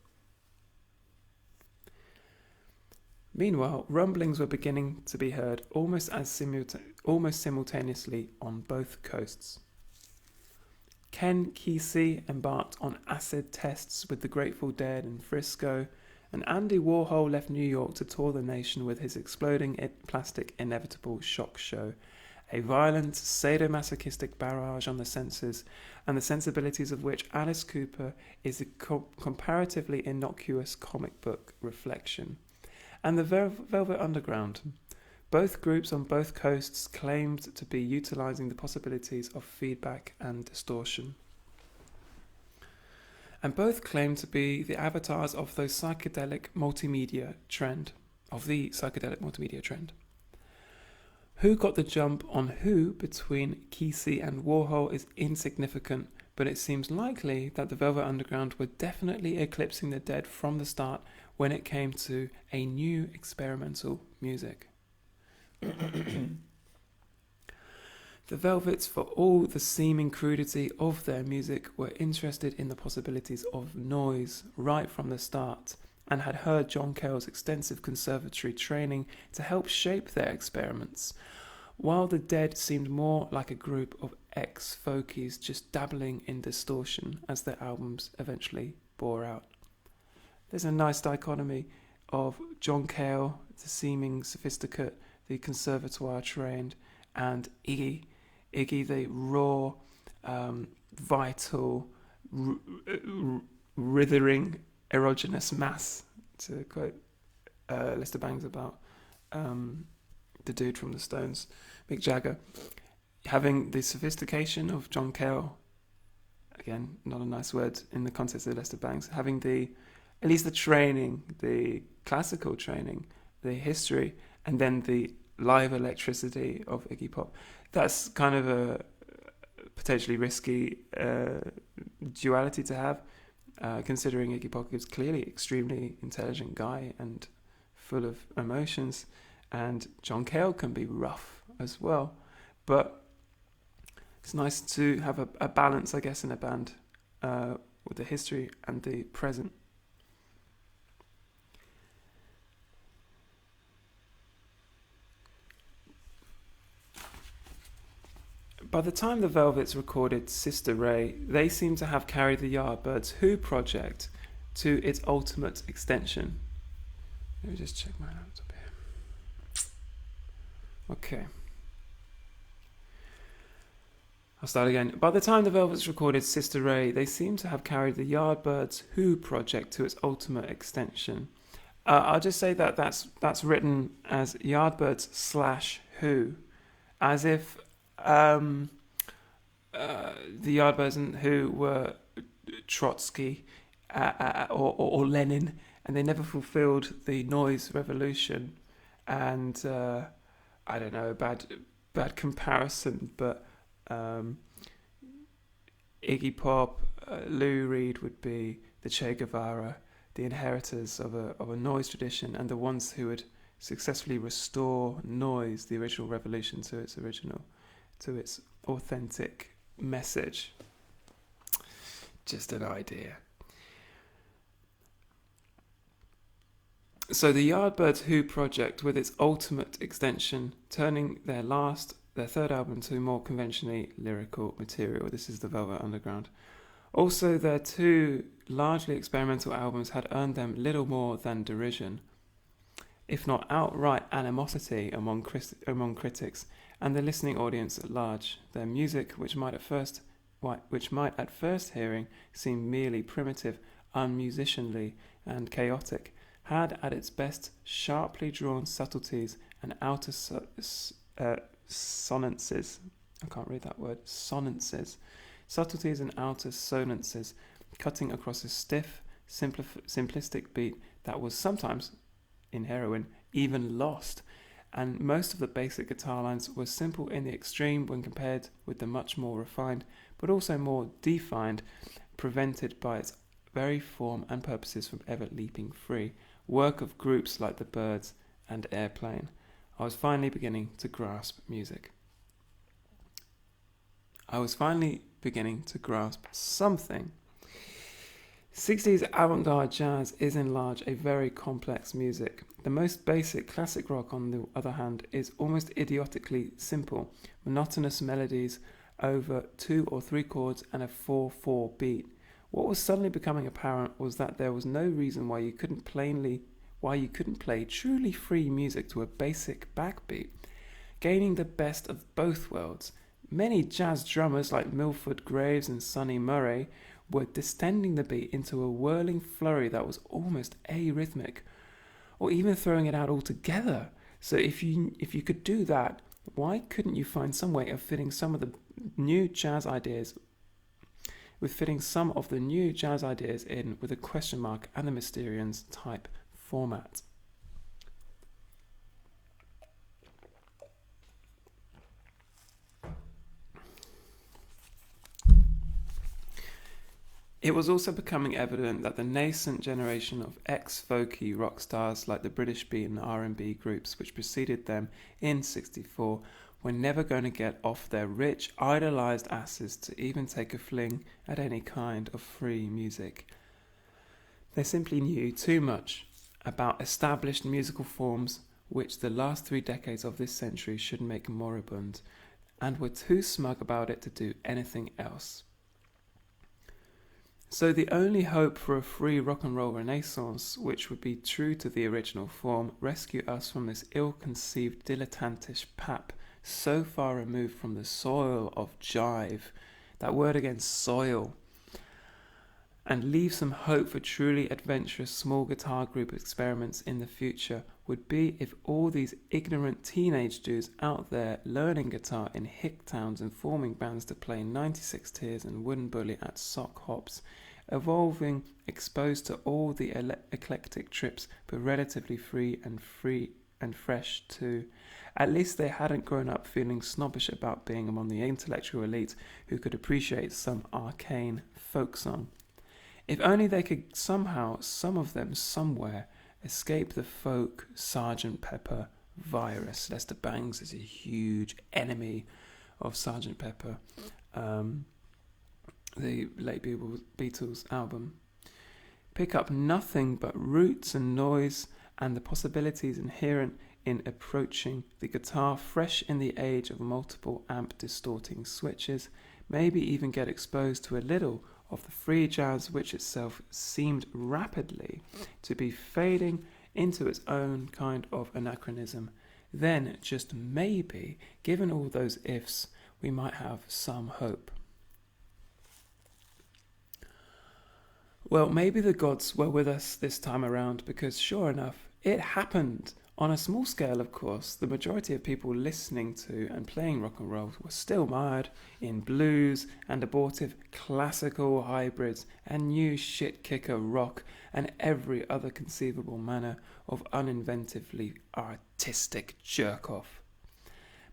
Meanwhile, rumblings were beginning to be heard almost simultaneously on both coasts. Ken Kesey embarked on acid tests with the Grateful Dead in Frisco, and Andy Warhol left New York to tour the nation with his exploding plastic inevitable shock show, a violent, sadomasochistic barrage on the senses and the sensibilities of which Alice Cooper is a comparatively innocuous comic book reflection. And the Velvet Underground. Both groups on both coasts claimed to be utilising the possibilities of feedback and distortion. And both claimed to be the avatars of the psychedelic multimedia trend. Who got the jump on who between Kesey and Warhol is insignificant, but it seems likely that the Velvet Underground were definitely eclipsing the Dead from the start when it came to a new experimental music. The Velvets, for all the seeming crudity of their music, were interested in the possibilities of noise right from the start, and had heard John Cale's extensive conservatory training to help shape their experiments, while the Dead seemed more like a group of ex-folkies just dabbling in distortion as their albums eventually bore out. There's a nice dichotomy of John Cale, the seeming sophisticate, the conservatoire trained, and Iggy, the raw, vital, writhing, erogenous mass, to quote Lester Bangs about the dude from the Stones, Mick Jagger. Having the sophistication of John Cale, again, not a nice word in the context of Lester Bangs, having at least the training, the classical training, the history, and then the live electricity of Iggy Pop. That's kind of a potentially risky duality to have, considering Iggy Pop is clearly an extremely intelligent guy and full of emotions, and John Cale can be rough as well. But it's nice to have a balance, I guess, in a band with the history and the present. By the time the Velvets recorded Sister Ray, they seemed to have carried the Yardbirds' Who project to its ultimate extension. Let me just check my notes up here. Okay. I'll start again. By the time the Velvets recorded Sister Ray, they seemed to have carried the Yardbirds' Who project to its ultimate extension. I'll just say that that's written as Yardbirds /Who, as if the Yardbirds who were Trotsky or Lenin, and they never fulfilled the noise revolution. And I don't know, bad comparison, but Iggy Pop, Lou Reed would be the Che Guevara, the inheritors of a noise tradition, and the ones who would successfully restore noise, the original revolution, to its authentic message. Just an idea. So the Yardbirds Who project, with its ultimate extension, turning their third album to more conventionally lyrical material. This is the Velvet Underground. Also, their two largely experimental albums had earned them little more than derision, if not outright animosity among critics and the listening audience at large. Their music, which might at first hearing seem merely primitive, unmusicianly, and chaotic, had at its best sharply drawn subtleties and outer sonances. I can't read that word. Sonances. Subtleties and outer sonances, cutting across a stiff, simplistic beat that was sometimes, in Heroin, even lost. And most of the basic guitar lines were simple in the extreme when compared with the much more refined, but also more defined, prevented by its very form and purposes from ever leaping free, work of groups like the Byrds and Airplane. I was finally beginning to grasp music. I was finally beginning to grasp something. 60s avant-garde jazz is in large a very complex music. The most basic classic rock, on the other hand, is almost idiotically simple, monotonous melodies over 2 or 3 chords and a 4/4 beat. What was suddenly becoming apparent was that there was no reason why you couldn't play truly free music to a basic backbeat, gaining the best of both worlds. Many jazz drummers like Milford Graves and Sonny Murray were distending the beat into a whirling flurry that was almost arrhythmic, or even throwing it out altogether. So if you could do that, why couldn't you find some way of fitting some of the new jazz ideas in with a question mark and the Mysterians type format? It was also becoming evident that the nascent generation of ex-folky rock stars like the British beat and R&B groups which preceded them in '64 were never going to get off their rich, idolised asses to even take a fling at any kind of free music. They simply knew too much about established musical forms which the last 3 decades of this century should make moribund, and were too smug about it to do anything else. So the only hope for a free rock and roll renaissance, which would be true to the original form, rescue us from this ill-conceived dilettantish pap so far removed from the soil of jive, that word again, soil, and leave some hope for truly adventurous small guitar group experiments in the future, would be if all these ignorant teenage dudes out there learning guitar in hick towns and forming bands to play 96 Tears and Wooden Bully at sock hops, evolving, exposed to all the eclectic trips, but relatively free and fresh too. At least they hadn't grown up feeling snobbish about being among the intellectual elite who could appreciate some arcane folk song. If only they could somehow, some of them somewhere, escape the folk Sgt. Pepper virus. Lester Bangs is a huge enemy of Sgt. Pepper, the late Beatles album. Pick up nothing but roots and noise and the possibilities inherent in approaching the guitar fresh in the age of multiple amp distorting switches, maybe even get exposed to a little of the free jazz which itself seemed rapidly to be fading into its own kind of anachronism. Then, just maybe, given all those ifs, we might have some hope. Well, maybe the gods were with us this time around, because sure enough, it happened. On a small scale, of course, the majority of people listening to and playing rock and roll were still mired in blues and abortive classical hybrids and new shit-kicker rock and every other conceivable manner of uninventively artistic jerk-off.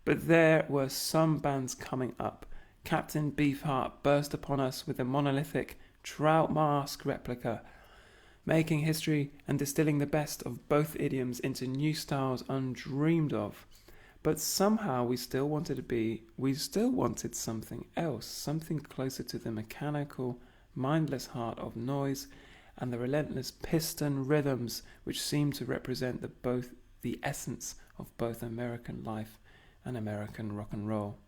But there were some bands coming up. Captain Beefheart burst upon us with a monolithic Trout Mask replica, making history and distilling the best of both idioms into new styles undreamed of. But somehow we still wanted something else, something closer to the mechanical, mindless heart of noise and the relentless piston rhythms which seemed to represent the essence of both American life and American rock and roll.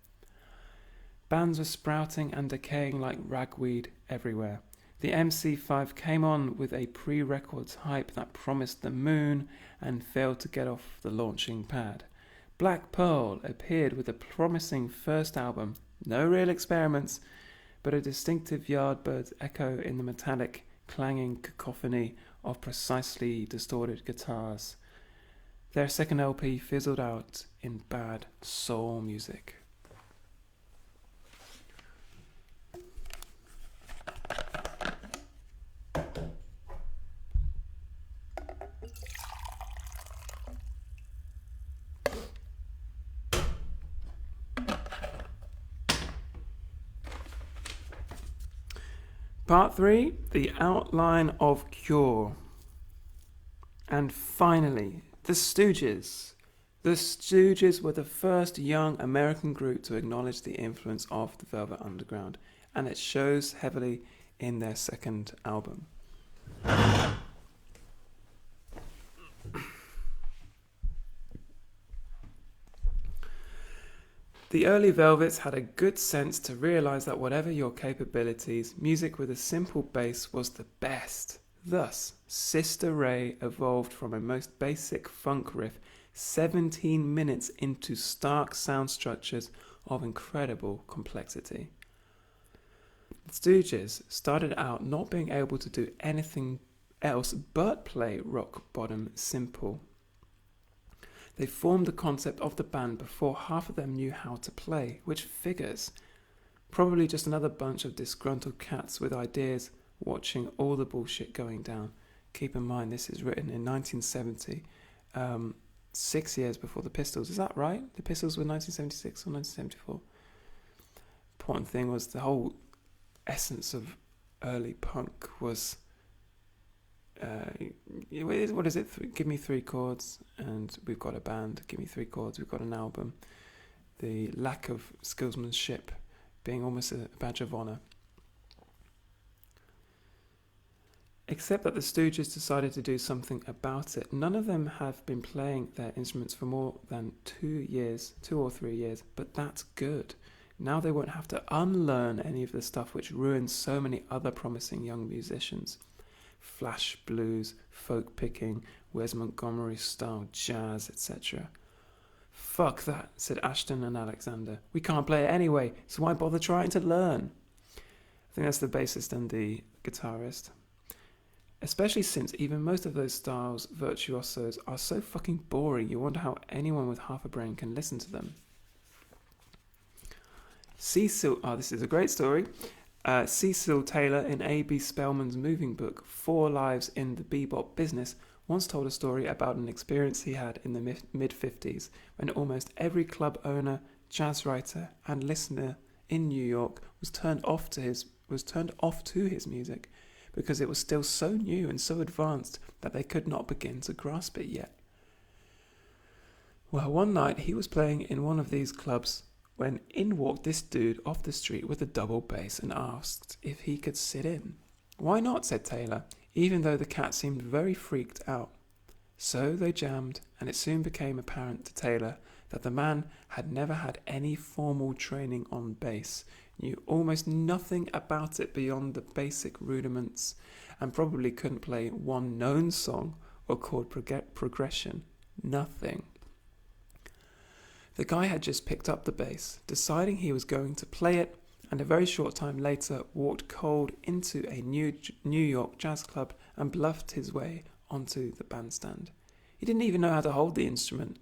Bands were sprouting and decaying like ragweed everywhere. The MC5 came on with a pre-records hype that promised the moon and failed to get off the launching pad. Black Pearl appeared with a promising first album, no real experiments, but a distinctive Yardbirds echo in the metallic, clanging cacophony of precisely distorted guitars. Their second LP fizzled out in bad soul music. Part 3, The Outline of Cure. And finally, the Stooges. The Stooges were the first young American group to acknowledge the influence of the Velvet Underground, and it shows heavily in their second album. The early Velvets had a good sense to realise that whatever your capabilities, music with a simple bass was the best. Thus, Sister Ray evolved from a most basic funk riff 17 minutes into stark sound structures of incredible complexity. The Stooges started out not being able to do anything else but play rock bottom simple. They formed the concept of the band before half of them knew how to play, which figures. Probably just another bunch of disgruntled cats with ideas watching all the bullshit going down. Keep in mind, this is written in 1970, 6 years before the Pistols. Is that right? The Pistols were 1976 or 1974? Important thing was the whole essence of early punk was... what is it? Give me 3 chords and we've got a band. Give me 3 chords, we've got an album. The lack of skillsmanship being almost a badge of honour. Except that the Stooges decided to do something about it. None of them have been playing their instruments for more than 2 or 3 years, but that's good. Now they won't have to unlearn any of the stuff which ruined so many other promising young musicians. Flash blues, folk picking, Wes Montgomery style jazz, etc. Fuck that, said Ashton and Alexander. We can't play it anyway, so why bother trying to learn? I think that's the bassist and the guitarist. Especially since even most of those styles, virtuosos, are so fucking boring, you wonder how anyone with half a brain can listen to them. This is a great story. Cecil Taylor, in A.B. Spellman's moving book, 4 Lives in the Bebop Business, once told a story about an experience he had in the mid-50s when almost every club owner, jazz writer and listener in New York was turned off to his music because it was still so new and so advanced that they could not begin to grasp it yet. Well, one night he was playing in one of these clubs when in walked this dude off the street with a double bass and asked if he could sit in. Why not, said Taylor, even though the cat seemed very freaked out. So they jammed, and it soon became apparent to Taylor that the man had never had any formal training on bass, knew almost nothing about it beyond the basic rudiments, and probably couldn't play one known song or chord progression. Nothing. The guy had just picked up the bass, deciding he was going to play it, and a very short time later walked cold into a New York jazz club and bluffed his way onto the bandstand. He didn't even know how to hold the instrument,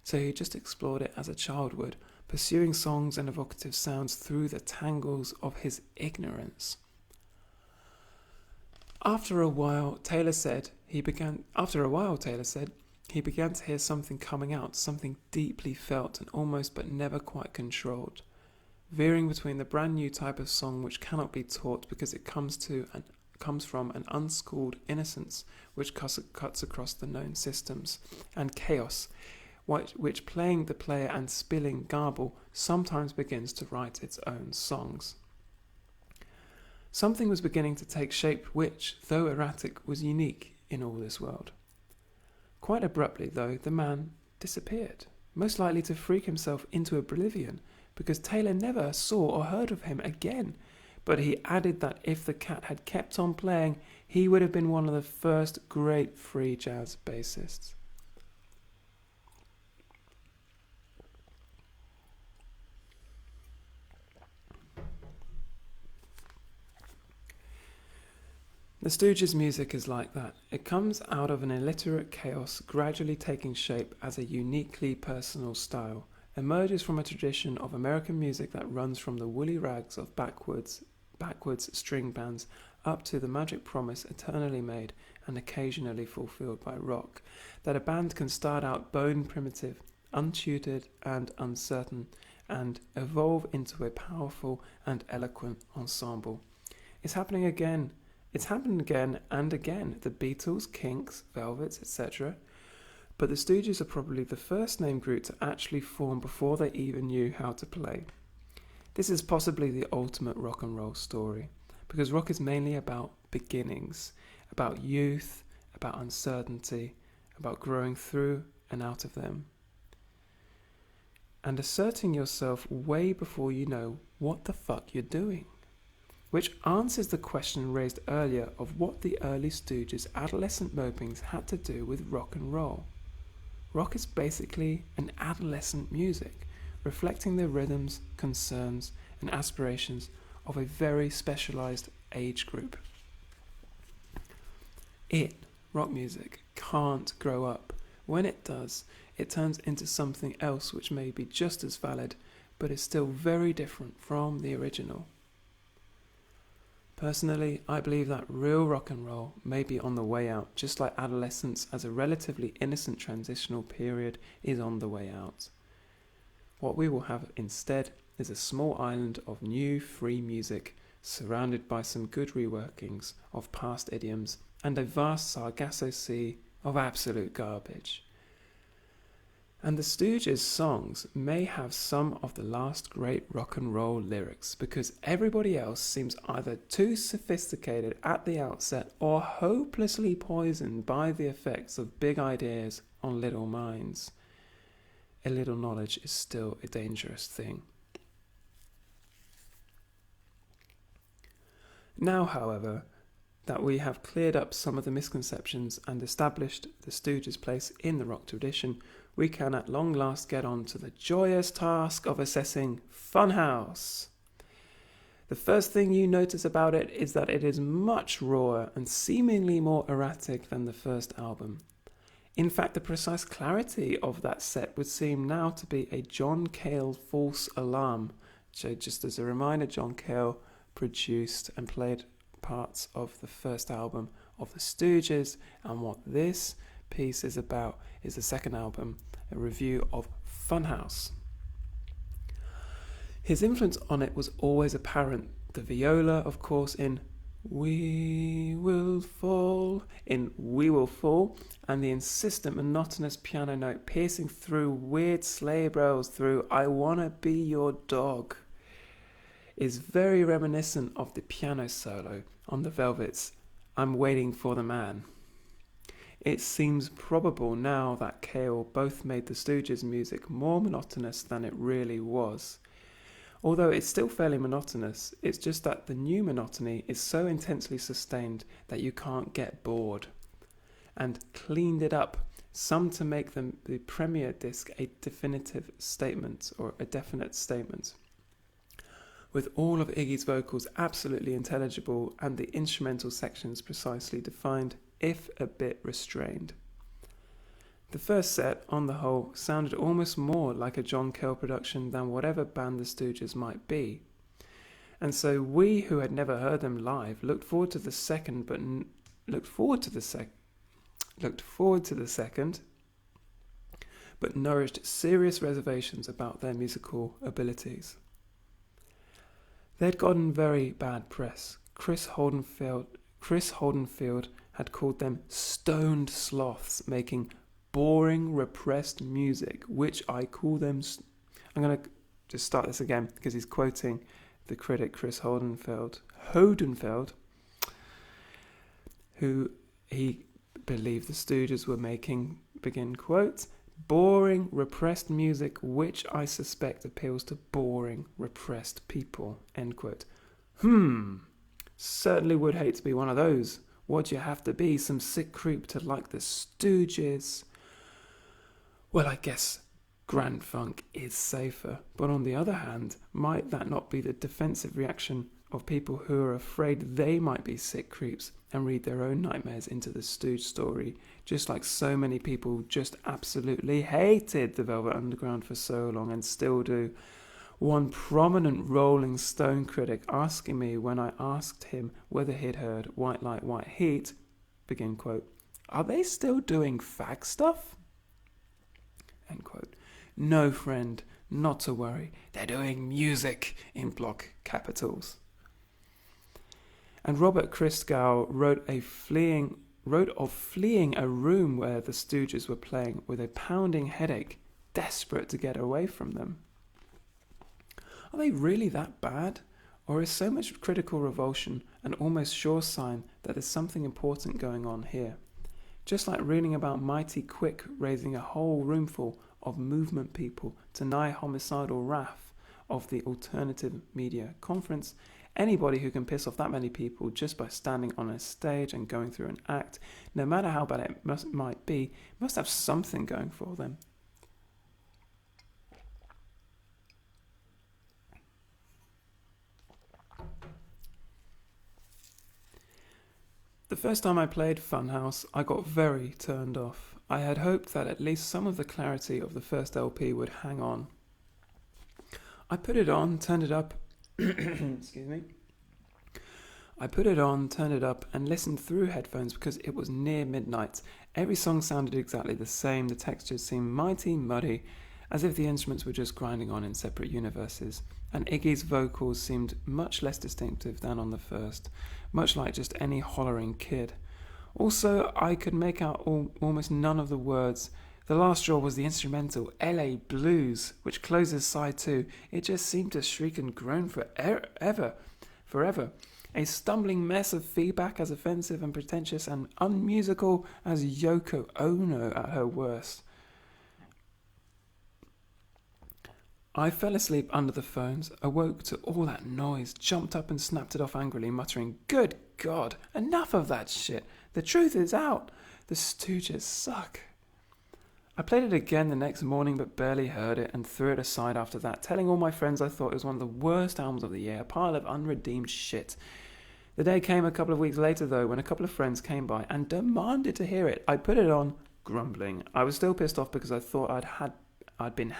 so he just explored it as a child would, pursuing songs and evocative sounds through the tangles of his ignorance. After a while, Taylor said he began to hear something coming out, something deeply felt and almost but never quite controlled, veering between the brand new type of song which cannot be taught because it comes from an unschooled innocence which cuts across the known systems, and chaos, which playing the player and spilling garble sometimes begins to write its own songs. Something was beginning to take shape which, though erratic, was unique in all this world. Quite abruptly, though, the man disappeared, most likely to freak himself into oblivion, because Taylor never saw or heard of him again. But he added that if the cat had kept on playing, he would have been one of the first great free jazz bassists. The Stooges' music is like that. It comes out of an illiterate chaos, gradually taking shape as a uniquely personal style, emerges from a tradition of American music that runs from the woolly rags of backwards string bands up to the magic promise eternally made and occasionally fulfilled by rock, that a band can start out bone primitive, untutored and uncertain, and evolve into a powerful and eloquent ensemble. It's happened again and again. The Beatles, Kinks, Velvets, etc. But the Stooges are probably the first named group to actually form before they even knew how to play. This is possibly the ultimate rock and roll story, because rock is mainly about beginnings, about youth, about uncertainty, about growing through and out of them, and asserting yourself way before you know what the fuck you're doing. Which answers the question raised earlier of what the early Stooges' adolescent mopings had to do with rock and roll. Rock is basically an adolescent music, reflecting the rhythms, concerns, and aspirations of a very specialized age group. Rock music, can't grow up. When it does, it turns into something else which may be just as valid, but is still very different from the original. Personally, I believe that real rock and roll may be on the way out, just like adolescence as a relatively innocent transitional period is on the way out. What we will have instead is a small island of new free music, surrounded by some good reworkings of past idioms and a vast Sargasso Sea of absolute garbage. And the Stooges' songs may have some of the last great rock and roll lyrics, because everybody else seems either too sophisticated at the outset or hopelessly poisoned by the effects of big ideas on little minds. A little knowledge is still a dangerous thing. Now, however, that we have cleared up some of the misconceptions and established the Stooges' place in the rock tradition, we can at long last get on to the joyous task of assessing Funhouse. The first thing you notice about it is that it is much rawer and seemingly more erratic than the first album. In fact, the precise clarity of that set would seem now to be a John Cale false alarm. So just as a reminder, John Cale produced and played parts of the first album of the Stooges, and what this piece is about is the second album, a review of Funhouse. His influence on it was always apparent. The viola, of course, in We Will Fall, and the insistent monotonous piano note piercing through weird sleigh bells through I Wanna Be Your Dog is very reminiscent of the piano solo on the Velvets' I'm Waiting for the Man. It seems probable now that Cale both made the Stooges' music more monotonous than it really was. Although it's still fairly monotonous, it's just that the new monotony is so intensely sustained that you can't get bored. And cleaned it up, some to make the premiere disc a definitive statement, or a definite statement. With all of Iggy's vocals absolutely intelligible and the instrumental sections precisely defined, if a bit restrained. The first set, on the whole, sounded almost more like a John Cale production than whatever band the Stooges might be. And so we, who had never heard them live, looked forward to the second, but nourished serious reservations about their musical abilities. They'd gotten very bad press. Chris Holdenfield had called them stoned sloths making boring, repressed music, which I call them... I'm going to just start this again because he's quoting the critic Chris Holdenfield, who he believed the Stooges were making, begin quote, boring, repressed music which I suspect appeals to boring, repressed people, end quote. Certainly would hate to be one of those. What'd you have to be, some sick creep to like the Stooges? Well, I guess Grand Funk is safer, but on the other hand, might that not be the defensive reaction of people who are afraid they might be sick creeps and read their own nightmares into the Stooge story, just like so many people just absolutely hated the Velvet Underground for so long and still do. One prominent Rolling Stone critic asking me when I asked him whether he'd heard White Light, White Heat, begin quote, are they still doing fag stuff? End quote. No, friend, not to worry. They're doing music in block capitals. And Robert Christgau wrote of fleeing a room where the Stooges were playing with a pounding headache, desperate to get away from them. Are they really that bad? Or is so much critical revulsion an almost sure sign that there's something important going on here? Just like reading about Mighty Quick raising a whole roomful of movement people to nigh homicidal wrath of the alternative media conference, anybody who can piss off that many people just by standing on a stage and going through an act, no matter how bad it might be, must have something going for them. The first time I played Funhouse, I got very turned off. I had hoped that at least some of the clarity of the first LP would hang on. I put it on, turned it up, excuse me. I put it on, turned it up, and listened through headphones because it was near midnight. Every song sounded exactly the same. The textures seemed mighty muddy, as if the instruments were just grinding on in separate universes. And Iggy's vocals seemed much less distinctive than on the first, much like just any hollering kid. Also, I could make out almost none of the words. The last straw was the instrumental LA Blues, which closes side 2. It just seemed to shriek and groan forever. A stumbling mess of feedback as offensive and pretentious and unmusical as Yoko Ono at her worst. I fell asleep under the phones, awoke to all that noise, jumped up and snapped it off angrily, muttering, "Good God, enough of that shit. The truth is out. The Stooges suck." I played it again the next morning but barely heard it and threw it aside after that, telling all my friends I thought it was one of the worst albums of the year, a pile of unredeemed shit. The day came a couple of weeks later though, when a couple of friends came by and demanded to hear it. I put it on, grumbling. I was still pissed off because I thought I'd been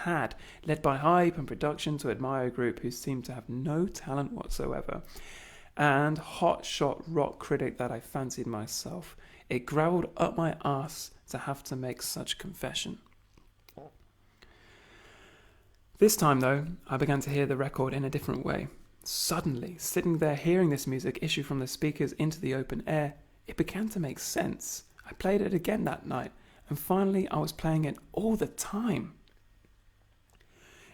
led by hype and production to admire a group who seemed to have no talent whatsoever. And hotshot rock critic that I fancied myself. It growled up my arse to have to make such confession. This time though, I began to hear the record in a different way. Suddenly, sitting there hearing this music issue from the speakers into the open air, it began to make sense. I played it again that night, and finally I was playing it all the time.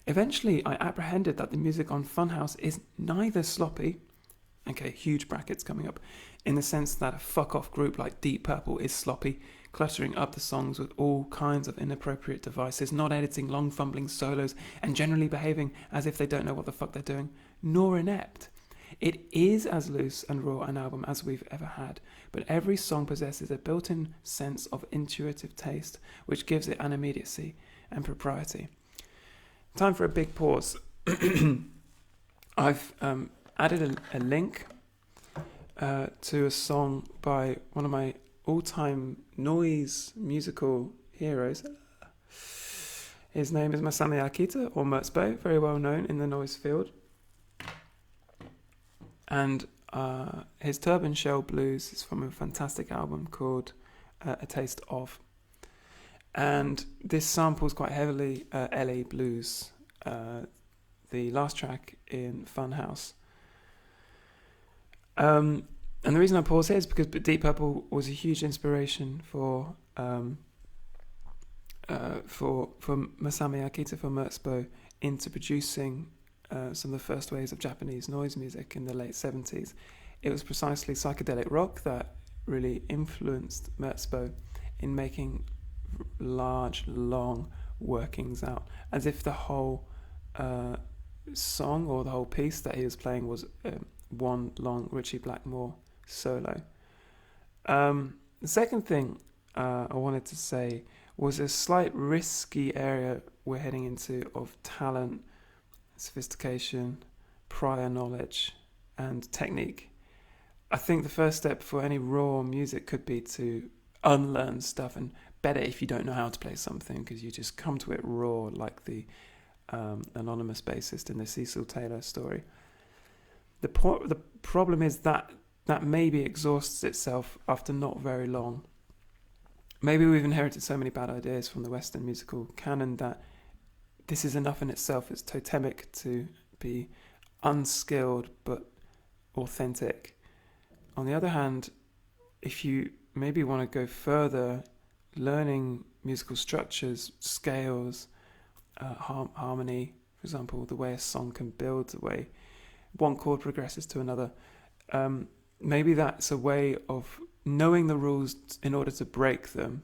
Eventually, I apprehended that the music on Funhouse is neither sloppy, okay, huge brackets coming up, in the sense that a fuck-off group like Deep Purple is sloppy, cluttering up the songs with all kinds of inappropriate devices, not editing long fumbling solos, and generally behaving as if they don't know what the fuck they're doing, nor inept. It is as loose and raw an album as we've ever had, but every song possesses a built-in sense of intuitive taste, which gives it an immediacy and propriety. Time for a big pause. I've added a link to a song by one of my all-time noise musical heroes. His name is Masami Akita, or Merzbow, very well known in the noise field. And his Turban Shell Blues is from a fantastic album called A Taste Of. And this samples quite heavily LA Blues, the last track in Funhouse. And the reason I pause here is because Deep Purple was a huge inspiration for Masami Akita, for Merzbow, into producing some of the first waves of Japanese noise music in the late 70s. It was precisely psychedelic rock that really influenced Merzbow in making large, long workings out, as if the whole song or the whole piece that he was playing was one long Ritchie Blackmore solo. The second thing I wanted to say was a slight risky area we're heading into of talent, sophistication, prior knowledge, and technique. I think the first step for any raw music could be to unlearn stuff, and better if you don't know how to play something, because you just come to it raw, like the anonymous bassist in the Cecil Taylor story. The problem is that maybe exhausts itself after not very long. Maybe we've inherited so many bad ideas from the Western musical canon that this is enough in itself. It's totemic to be unskilled but authentic. On the other hand, if you maybe want to go further, learning musical structures, scales, harmony, for example, the way a song can build, the way one chord progresses to another, maybe that's a way of knowing the rules in order to break them.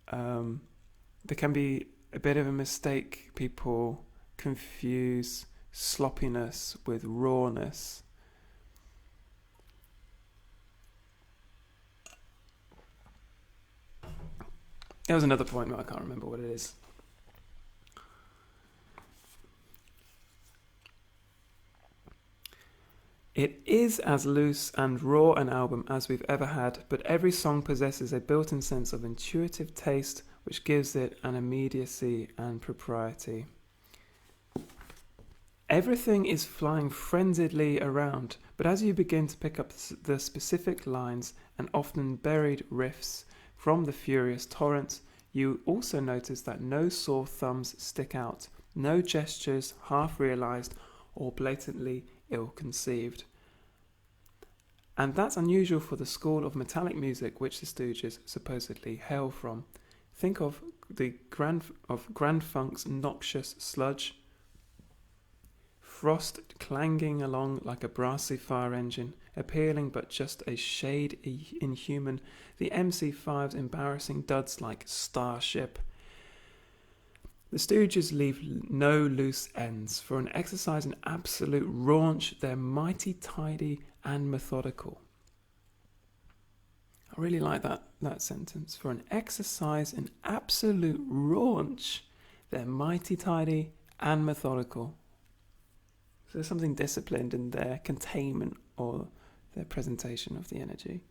There can be a bit of a mistake. People confuse sloppiness with rawness. There was another point, but I can't remember what it is. It is as loose and raw an album as we've ever had, but every song possesses a built-in sense of intuitive taste which gives it an immediacy and propriety. Everything is flying frenziedly around, but as you begin to pick up the specific lines and often buried riffs from the furious torrent, you also notice that no sore thumbs stick out, no gestures half-realised or blatantly ill-conceived. And that's unusual for the school of metallic music which the Stooges supposedly hail from. Think of the Grand Funk's noxious sludge, frost clanging along like a brassy fire engine, appealing but just a shade inhuman, the MC5's embarrassing duds like Starship. The Stooges leave no loose ends. For an exercise in absolute raunch, they're mighty tidy and methodical. I really like that sentence. For an exercise in absolute raunch, they're mighty tidy and methodical. So there's something disciplined in their containment or their presentation of the energy.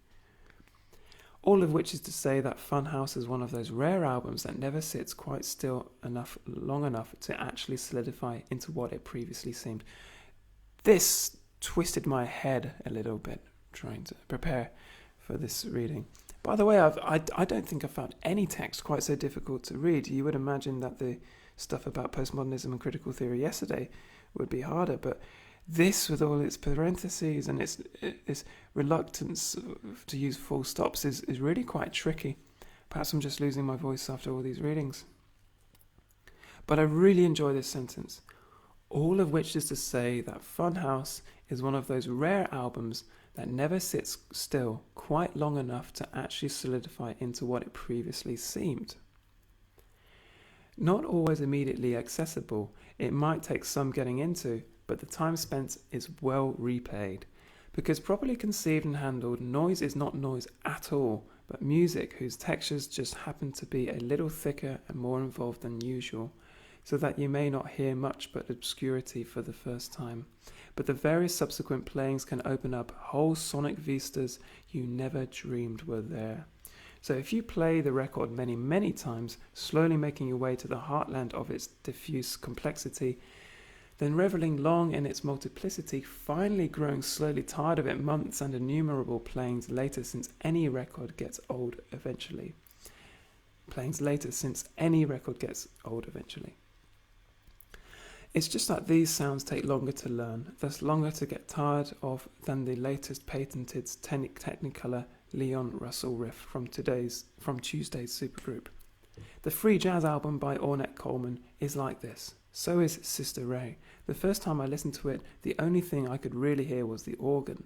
All of which is to say that Funhouse is one of those rare albums that never sits quite still long enough to actually solidify into what it previously seemed. This twisted my head a little bit trying to prepare for this reading. By the way, I don't think I found any text quite so difficult to read. You would imagine that the stuff about postmodernism and critical theory yesterday would be harder, but this, with all its parentheses and its reluctance to use full stops, is really quite tricky. Perhaps I'm just losing my voice after all these readings. But I really enjoy this sentence. All of which is to say that Funhouse is one of those rare albums that never sits still quite long enough to actually solidify into what it previously seemed. Not always immediately accessible, it might take some getting into, but the time spent is well repaid. Because properly conceived and handled, noise is not noise at all, but music whose textures just happen to be a little thicker and more involved than usual, so that you may not hear much but obscurity for the first time. But the various subsequent playings can open up whole sonic vistas you never dreamed were there. So if you play the record many, many times, slowly making your way to the heartland of its diffuse complexity, then reveling long in its multiplicity, finally growing slowly tired of it months and innumerable playings later since any record gets old eventually. It's just that these sounds take longer to learn, thus longer to get tired of than the latest patented Technicolor Leon Russell riff from Tuesday's supergroup. The free jazz album by Ornette Coleman is like this. So is Sister Ray. The first time I listened to it, the only thing I could really hear was the organ.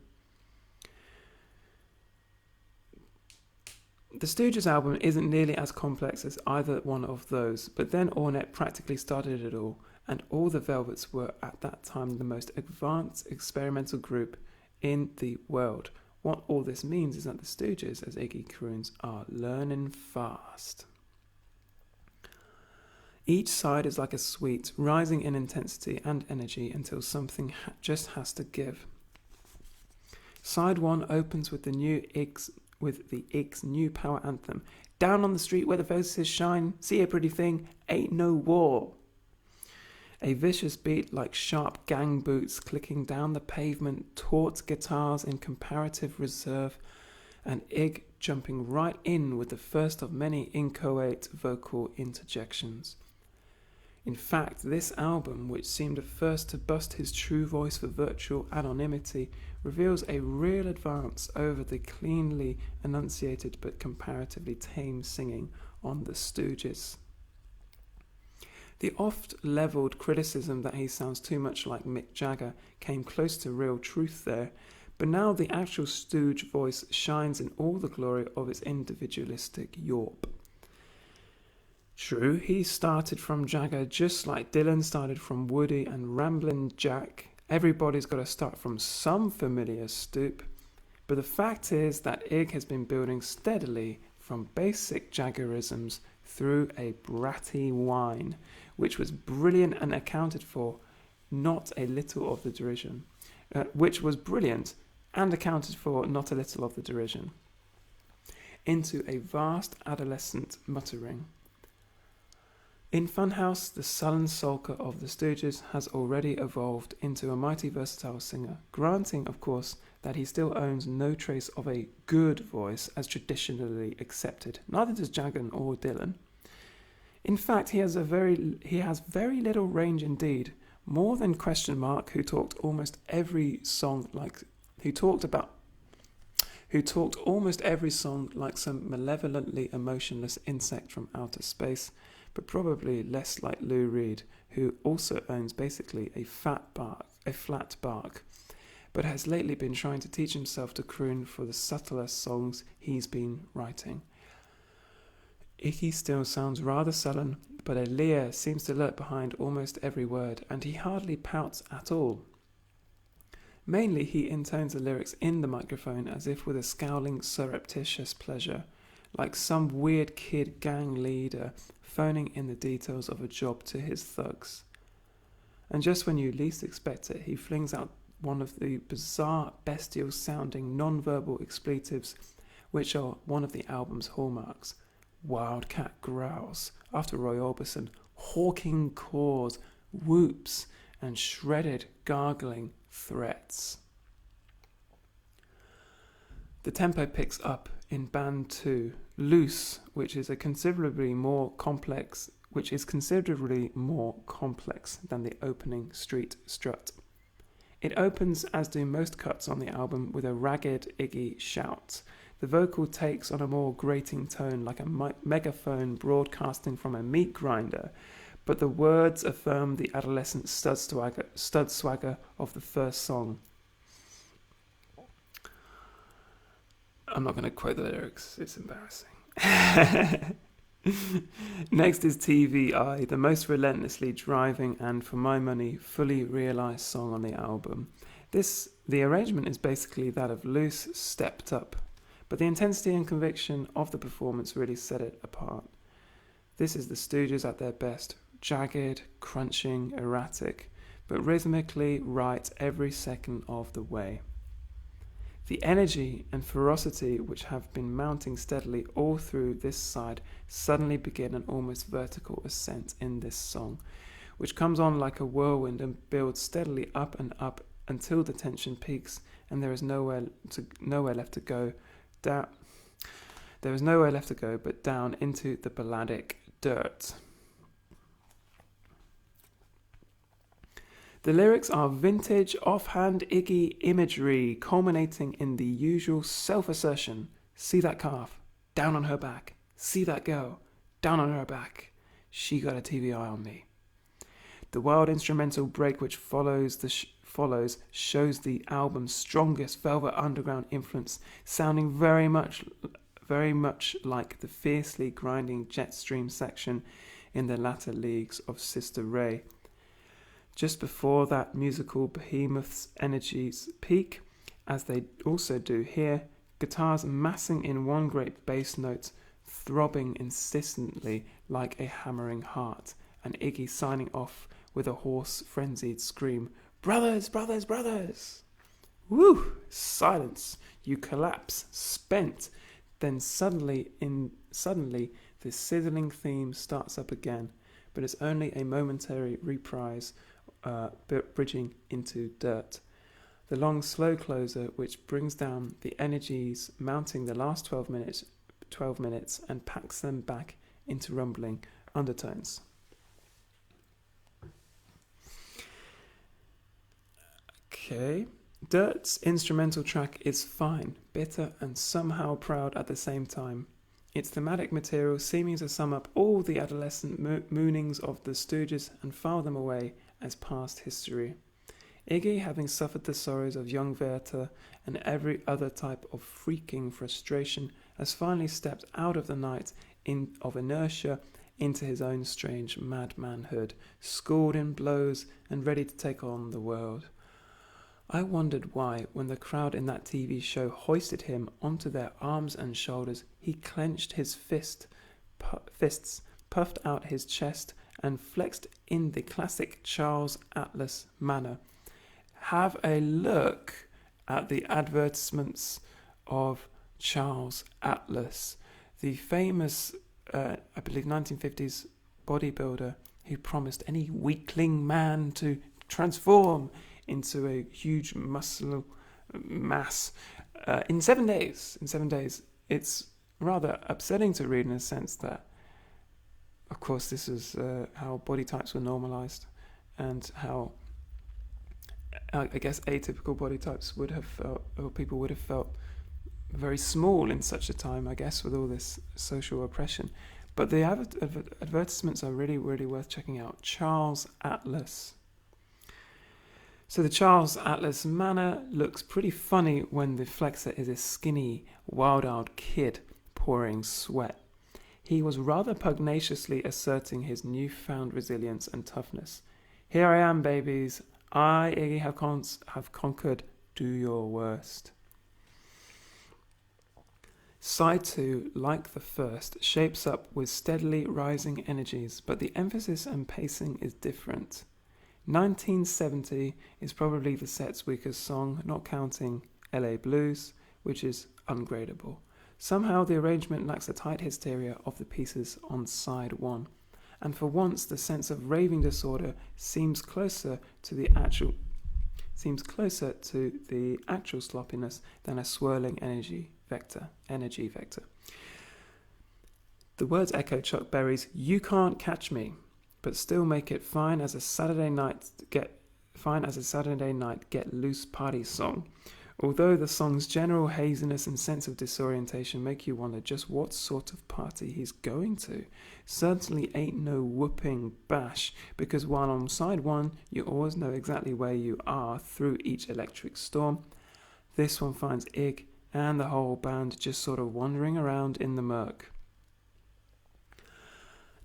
The Stooges album isn't nearly as complex as either one of those, but then Ornette practically started it all, and all the Velvets were at that time the most advanced experimental group in the world. What all this means is that the Stooges, as Iggy croons, are learning fast. Each side is like a sweet, rising in intensity and energy until something just has to give. Side 1 opens with the Iggs' new power anthem. Down on the street where the faces shine, see a pretty thing, ain't no war. A vicious beat like sharp gang boots clicking down the pavement, taut guitars in comparative reserve, and Igg jumping right in with the first of many inchoate vocal interjections. In fact, this album, which seemed at first to bust his true voice for virtual anonymity, reveals a real advance over the cleanly enunciated but comparatively tame singing on the Stooges. The oft-levelled criticism that he sounds too much like Mick Jagger came close to real truth there, but now the actual Stooge voice shines in all the glory of its individualistic yawp. True, he started from Jagger just like Dylan started from Woody and Ramblin' Jack. Everybody's got to start from some familiar stoop. But the fact is that Igg has been building steadily from basic Jaggerisms through a bratty whine, which was brilliant and accounted for not a little of the derision. Into a vast adolescent muttering. In Funhouse, the sullen sulker of the Stooges has already evolved into a mighty versatile singer, granting, of course, that he still owns no trace of a good voice as traditionally accepted. Neither does Jagger or Dylan. In fact, he has very little range indeed, more than Question Mark, who talked almost every song like some malevolently emotionless insect from outer space, but probably less like Lou Reed, who also owns basically a flat bark, but has lately been trying to teach himself to croon for the subtler songs he's been writing. Iggy still sounds rather sullen, but a leer seems to lurk behind almost every word, and he hardly pouts at all. Mainly he intones the lyrics in the microphone as if with a scowling, surreptitious pleasure, like some weird kid gang leader phoning in the details of a job to his thugs. And just when you least expect it, he flings out one of the bizarre, bestial-sounding non-verbal expletives, which are one of the album's hallmarks. Wildcat growls, after Roy Orbison, hawking caws, whoops, and shredded, gargling threats. The tempo picks up in Band 2, Loose, which is considerably more complex than the opening Street Strut. It opens, as do most cuts on the album, with a ragged Iggy shout. The vocal takes on a more grating tone, like a megaphone broadcasting from a meat grinder, but the words affirm the adolescent stud swagger of the first song. I'm not going to quote the lyrics, it's embarrassing. Next is TVI, the most relentlessly driving and, for my money, fully realised song on the album. The arrangement is basically that of Loose stepped up, but the intensity and conviction of the performance really set it apart. This is the Stooges at their best, jagged, crunching, erratic, but rhythmically right every second of the way. The energy and ferocity which have been mounting steadily all through this side suddenly begin an almost vertical ascent in this song, which comes on like a whirlwind and builds steadily up and up until the tension peaks and there is nowhere left to go down. There is nowhere left to go but down into the balladic dirt. The lyrics are vintage, offhand Iggy imagery, culminating in the usual self-assertion. See that calf? Down on her back. See that girl? Down on her back. She got a TVI on me. The wild instrumental break which follows shows the album's strongest Velvet Underground influence, sounding very much like the fiercely grinding Jetstream section in the latter leagues of Sister Ray. Just before that musical behemoth's energies peak, as they also do here, guitars massing in one great bass note, throbbing insistently like a hammering heart, and Iggy signing off with a hoarse, frenzied scream, "Brothers, brothers, brothers!" Woo! Silence. You collapse, spent. Then suddenly, the sizzling theme starts up again, but it's only a momentary reprise, bridging into dirt. The long, slow closer, which brings down the energies, mounting the last 12 minutes, and packs them back into rumbling undertones. Okay. Dirt's instrumental track is fine, bitter, and somehow proud at the same time. Its thematic material seeming to sum up all the adolescent moonings of the Stooges and file them away as past history. Iggy, having suffered the sorrows of young Werther and every other type of freaking frustration, has finally stepped out of the night of inertia into his own strange madmanhood, schooled in blows and ready to take on the world. I wondered why, when the crowd in that TV show hoisted him onto their arms and shoulders, he clenched his fists, puffed out his chest, and flexed in the classic Charles Atlas manner. Have a look at the advertisements of Charles Atlas, the famous, I believe, 1950s bodybuilder who promised any weakling man to transform into a huge muscle mass in 7 days. It's rather upsetting to read in a sense that, of course, this is how body types were normalized and how, I guess, atypical body types would have felt, or people would have felt very small in such a time, I guess, with all this social oppression. But the advertisements are really, really worth checking out. Charles Atlas. So the Charles Atlas manner looks pretty funny when the flexor is a skinny, wild-eyed kid pouring sweat. He was rather pugnaciously asserting his newfound resilience and toughness. Here I am, babies. I, Iggy, have conquered. Do your worst. Side 2, like the first, shapes up with steadily rising energies, but the emphasis and pacing is different. 1970 is probably the set's weakest song, not counting LA Blues, which is ungradable. Somehow the arrangement lacks the tight hysteria of the pieces on side 1, and for once the sense of raving disorder seems closer to the actual sloppiness than a swirling energy vector. The words echo Chuck Berry's "You Can't Catch Me," but still make it fine as a Saturday night get loose party song. Although the song's general haziness and sense of disorientation make you wonder just what sort of party he's going to. Certainly ain't no whooping bash, because while on side 1 you always know exactly where you are through each electric storm, this one finds Ig and the whole band just sort of wandering around in the murk.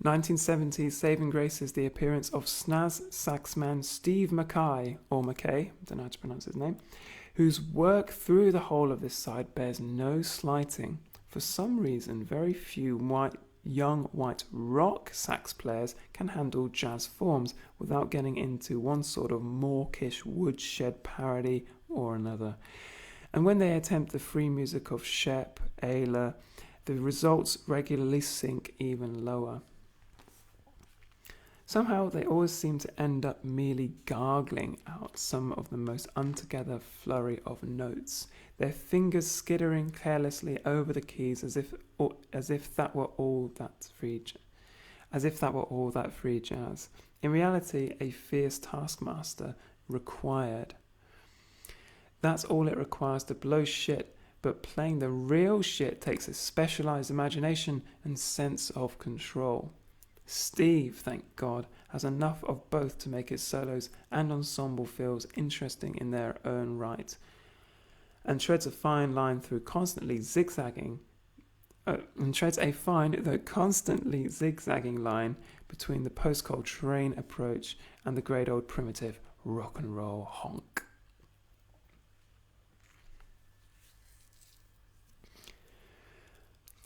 1970's saving grace is the appearance of snaz saxman Steve McKay, or McKay, don't know how to pronounce his name, whose work through the whole of this side bears no slighting. For some reason, very few young white rock sax players can handle jazz forms without getting into one sort of mawkish woodshed parody or another. And when they attempt the free music of Shep, Ayla, the results regularly sink even lower. Somehow they always seem to end up merely gargling out some of the most untogether flurry of notes, their fingers skittering carelessly over the keys as if that were all that free jazz. In reality, a fierce taskmaster required. That's all it requires to blow shit, but playing the real shit takes a specialized imagination and sense of control. Steve, thank God, has enough of both to make his solos and ensemble feels interesting in their own right, and treads a fine line though constantly zigzagging line between the post-Coltrane approach and the great old primitive rock and roll honk.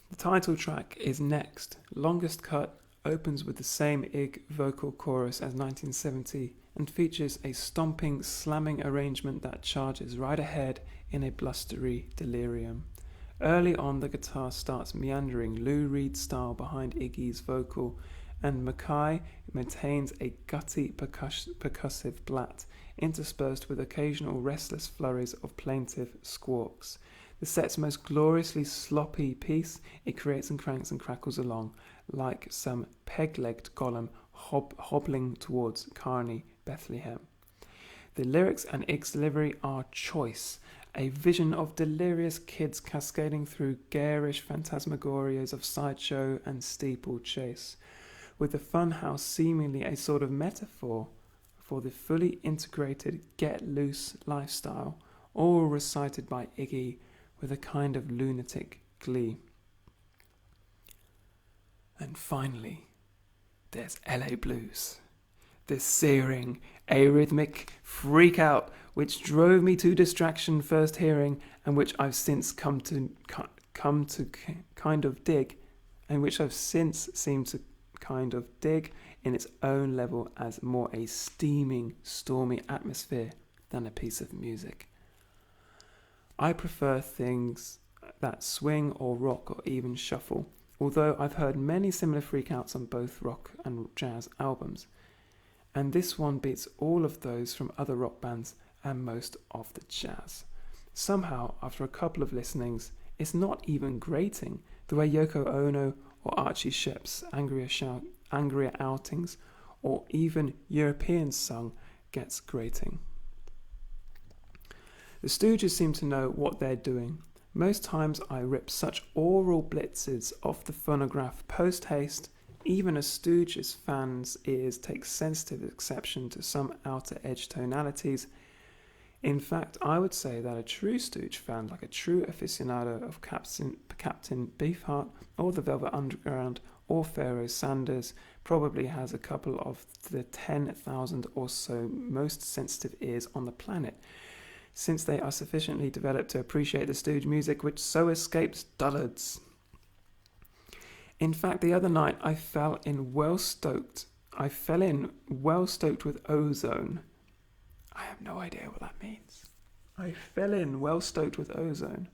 The title track is next, longest cut, opens with the same Ig vocal chorus as 1970 and features a stomping, slamming arrangement that charges right ahead in a blustery delirium. Early on, the guitar starts meandering Lou Reed style behind Iggy's vocal, and Mackay maintains a gutty percussive blat, interspersed with occasional restless flurries of plaintive squawks. The set's most gloriously sloppy piece, it creates and cranks and crackles along, like some peg-legged golem hobbling towards Carney, Bethlehem. The lyrics and Ig's delivery are choice, a vision of delirious kids cascading through garish phantasmagorias of sideshow and steeplechase, with the funhouse seemingly a sort of metaphor for the fully integrated get-loose lifestyle, all recited by Iggy with a kind of lunatic glee. And finally, there's LA Blues. This searing, arrhythmic freak out which drove me to distraction first hearing and which I've since come to kind of dig, and which I've since seemed to kind of dig in its own level as more a steaming, stormy atmosphere than a piece of music. I prefer things that swing or rock or even shuffle, although I've heard many similar freakouts on both rock and jazz albums, and this one beats all of those from other rock bands and most of the jazz. Somehow, after a couple of listenings, it's not even grating, the way Yoko Ono or Archie Shepp's Angrier Outings or even European song gets grating. The Stooges seem to know what they're doing. Most times I rip such oral blitzes off the phonograph post-haste, even a Stooges fan's ears take sensitive exception to some outer edge tonalities. In fact, I would say that a true Stooge fan, like a true aficionado of Captain Beefheart or the Velvet Underground or Pharoah Sanders, probably has a couple of the 10,000 or so most sensitive ears on the planet, since they are sufficiently developed to appreciate the Stooge music which so escapes dullards. In fact, the other night I fell in well stoked with ozone. I have no idea what that means. I fell in well stoked with ozone.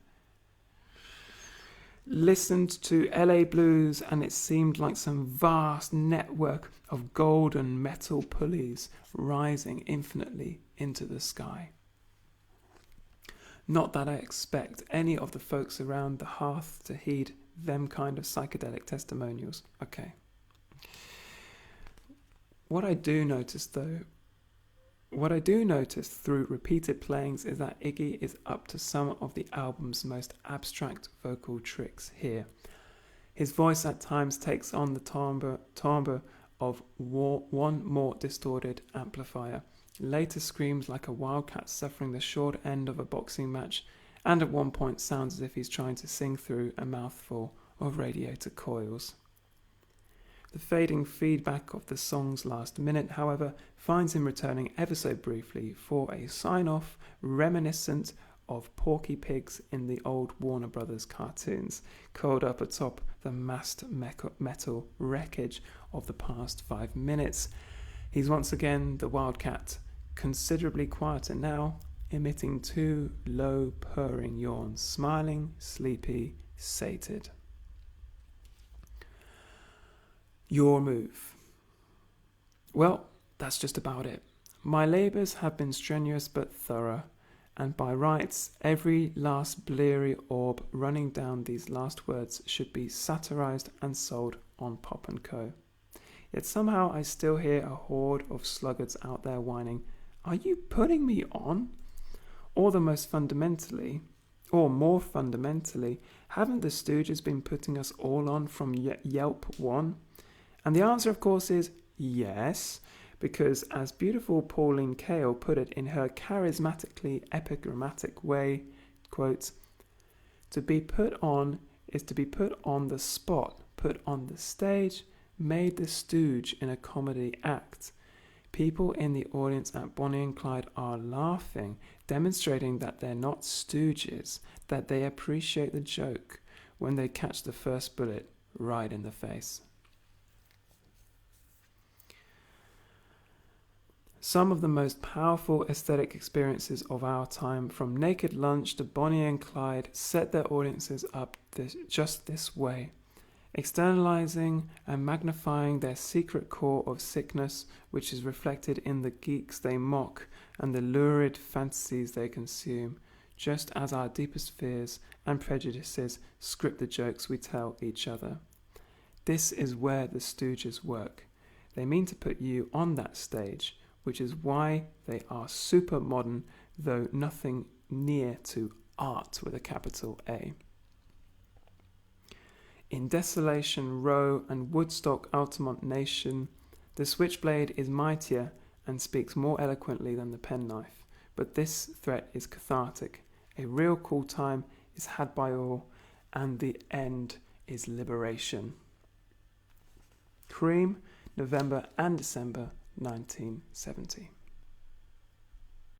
Listened to LA Blues and it seemed like some vast network of golden metal pulleys rising infinitely into the sky. Not that I expect any of the folks around the hearth to heed them kind of psychedelic testimonials. Okay. What I do notice through repeated playings is that Iggy is up to some of the album's most abstract vocal tricks here. His voice at times takes on the timbre of one more distorted amplifier, later screams like a wildcat suffering the short end of a boxing match, and at one point sounds as if he's trying to sing through a mouthful of radiator coils. The fading feedback of the song's last minute, however, finds him returning ever so briefly for a sign-off reminiscent of Porky Pigs in the old Warner Brothers cartoons, curled up atop the massed metal wreckage of the past 5 minutes. He's once again the wildcat, considerably quieter now, emitting 2 low purring yawns, smiling, sleepy, sated. Your move. Well, that's just about it. My labours have been strenuous but thorough, and by rights, every last bleary orb running down these last words should be satirised and sold on Pop & Co. Yet somehow I still hear a horde of sluggards out there whining, "Are you putting me on?" Or more fundamentally, haven't the Stooges been putting us all on from Yelp 1? And the answer, of course, is yes, because as beautiful Pauline Kael put it in her charismatically epigrammatic way, quote, "To be put on is to be put on the spot, put on the stage, made the stooge in a comedy act. People in the audience at Bonnie and Clyde are laughing, demonstrating that they're not stooges, that they appreciate the joke when they catch the first bullet right in the face." Some of the most powerful aesthetic experiences of our time, from Naked Lunch to Bonnie and Clyde, set their audiences up just this way, externalizing and magnifying their secret core of sickness, which is reflected in the geeks they mock and the lurid fantasies they consume, just as our deepest fears and prejudices script the jokes we tell each other. This is where the Stooges work. They mean to put you on that stage, which is why they are super modern, though nothing near to art with a capital A. In Desolation Row and Woodstock Altamont Nation, the switchblade is mightier and speaks more eloquently than the penknife, but this threat is cathartic. A real cool time is had by all, and the end is liberation. Creem, November and December 1970.